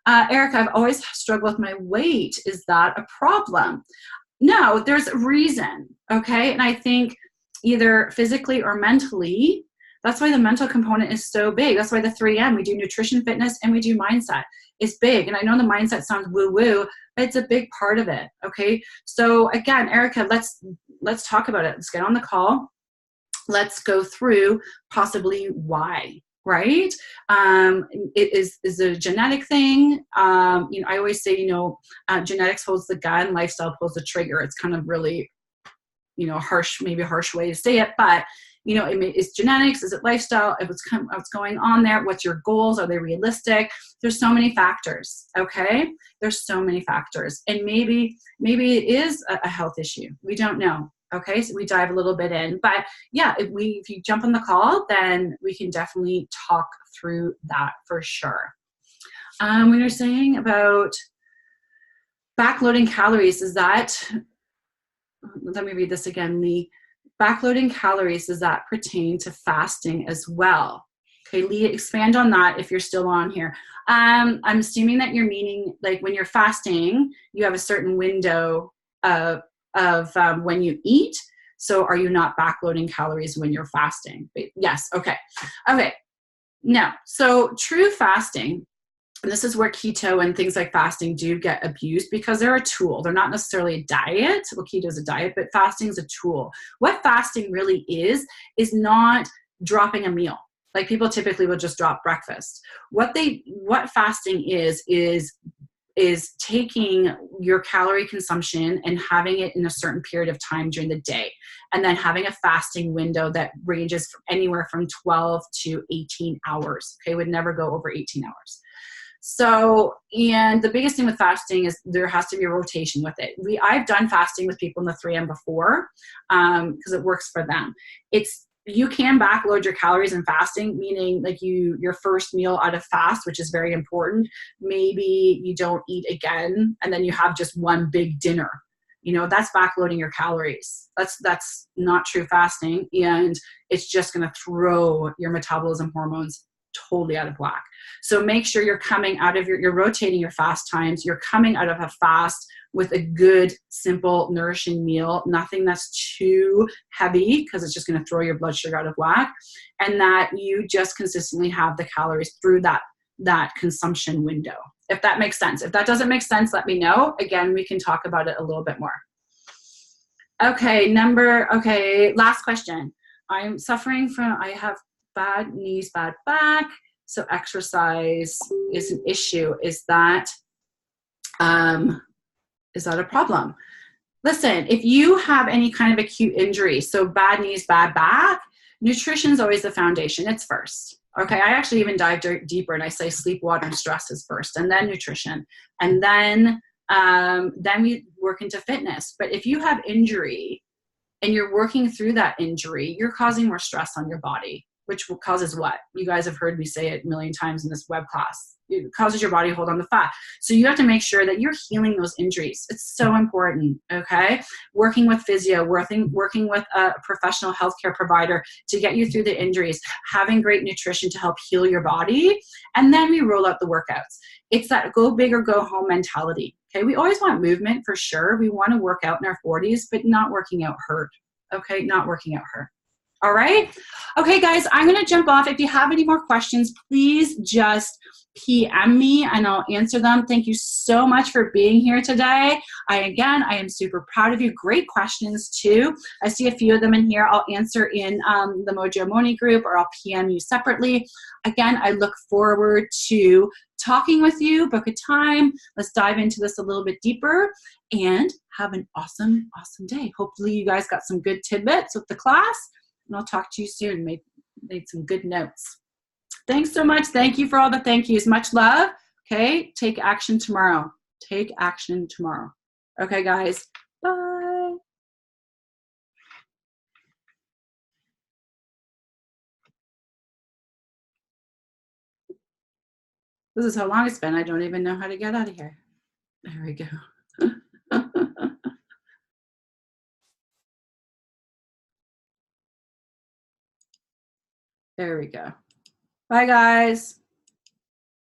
Erica, I've always struggled with my weight. Is that a problem? No, there's a reason, okay? And I think either physically or mentally, that's why the mental component is so big. That's why the 3M, we do nutrition, fitness, and we do mindset. It's big. And I know the mindset sounds woo-woo, but it's a big part of it, okay? So again, Erica, let's talk about it. Let's get on the call. Let's go through possibly why, right? It is a genetic thing. I always say, genetics holds the gun, lifestyle pulls the trigger. It's kind of really, harsh way to say it, but it's genetics. Is it lifestyle? What's going on there? What's your goals? Are they realistic? There's so many factors. Okay, there's so many factors, and maybe it is a health issue. We don't know. Okay, so we dive a little bit in, but yeah, if you jump on the call, then we can definitely talk through that for sure. We were saying about backloading calories. Let me read this again, Lee. Backloading calories, does that pertain to fasting as well? Okay, Lee, expand on that if you're still on here. I'm assuming that you're meaning like when you're fasting, you have a certain window of when you eat. So are you not backloading calories when you're fasting? Yes. Okay. No. So true fasting And this is where keto and things like fasting do get abused because they're a tool. They're not necessarily a diet. Well, keto is a diet, but fasting is a tool. What fasting really is not dropping a meal. Like people typically will just drop breakfast. What fasting is taking your calorie consumption and having it in a certain period of time during the day, and then having a fasting window that ranges from anywhere from 12 to 18 hours. Okay, would never go over 18 hours. So, and the biggest thing with fasting is there has to be a rotation with it. I've done fasting with people in the 3M before because it works for them. You can backload your calories in fasting, meaning like your first meal out of fast, which is very important. Maybe you don't eat again, and then you have just one big dinner. That's backloading your calories. That's not true fasting, and it's just going to throw your metabolism hormones totally out of whack. So make sure you're coming out of you're rotating your fast times. You're coming out of a fast with a good, simple, nourishing meal, nothing that's too heavy because it's just going to throw your blood sugar out of whack, and that you just consistently have the calories through that consumption window. If that makes sense. If that doesn't make sense, let me know. Again, we can talk about it a little bit more. Okay, last question. I have bad knees, bad back, so exercise is an issue. Is that a problem? Listen, if you have any kind of acute injury, so bad knees, bad back, nutrition is always the foundation. It's first. Okay, I actually even dive deeper and I say sleep, water, and stress is first, and then nutrition, and then we work into fitness. But if you have injury and you're working through that injury, you're causing more stress on your body, which causes what? You guys have heard me say it a million times in this WebClass. It causes your body to hold on to fat. So you have to make sure that you're healing those injuries. It's so important, okay? Working with physio, working with a professional healthcare provider to get you through the injuries, having great nutrition to help heal your body, and then we roll out the workouts. It's that go big or go home mentality, okay? We always want movement for sure. We want to work out in our 40s, but not working out hurt, okay? Not working out hurt. All right. Okay, guys, I'm going to jump off. If you have any more questions, please just PM me and I'll answer them. Thank you so much for being here today. I am super proud of you. Great questions too. I see a few of them in here. I'll answer in the Mojo Moni group, or I'll PM you separately. Again, I look forward to talking with you. Book a time. Let's dive into this a little bit deeper and have an awesome, awesome day. Hopefully you guys got some good tidbits with the class. And I'll talk to you soon. Made some good notes. Thanks so much. Thank you for all the thank yous. Much love. Okay, take action tomorrow. Take action tomorrow. Okay, guys. Bye. This is how long it's been. I don't even know how to get out of here. There we go. There we go. Bye, guys.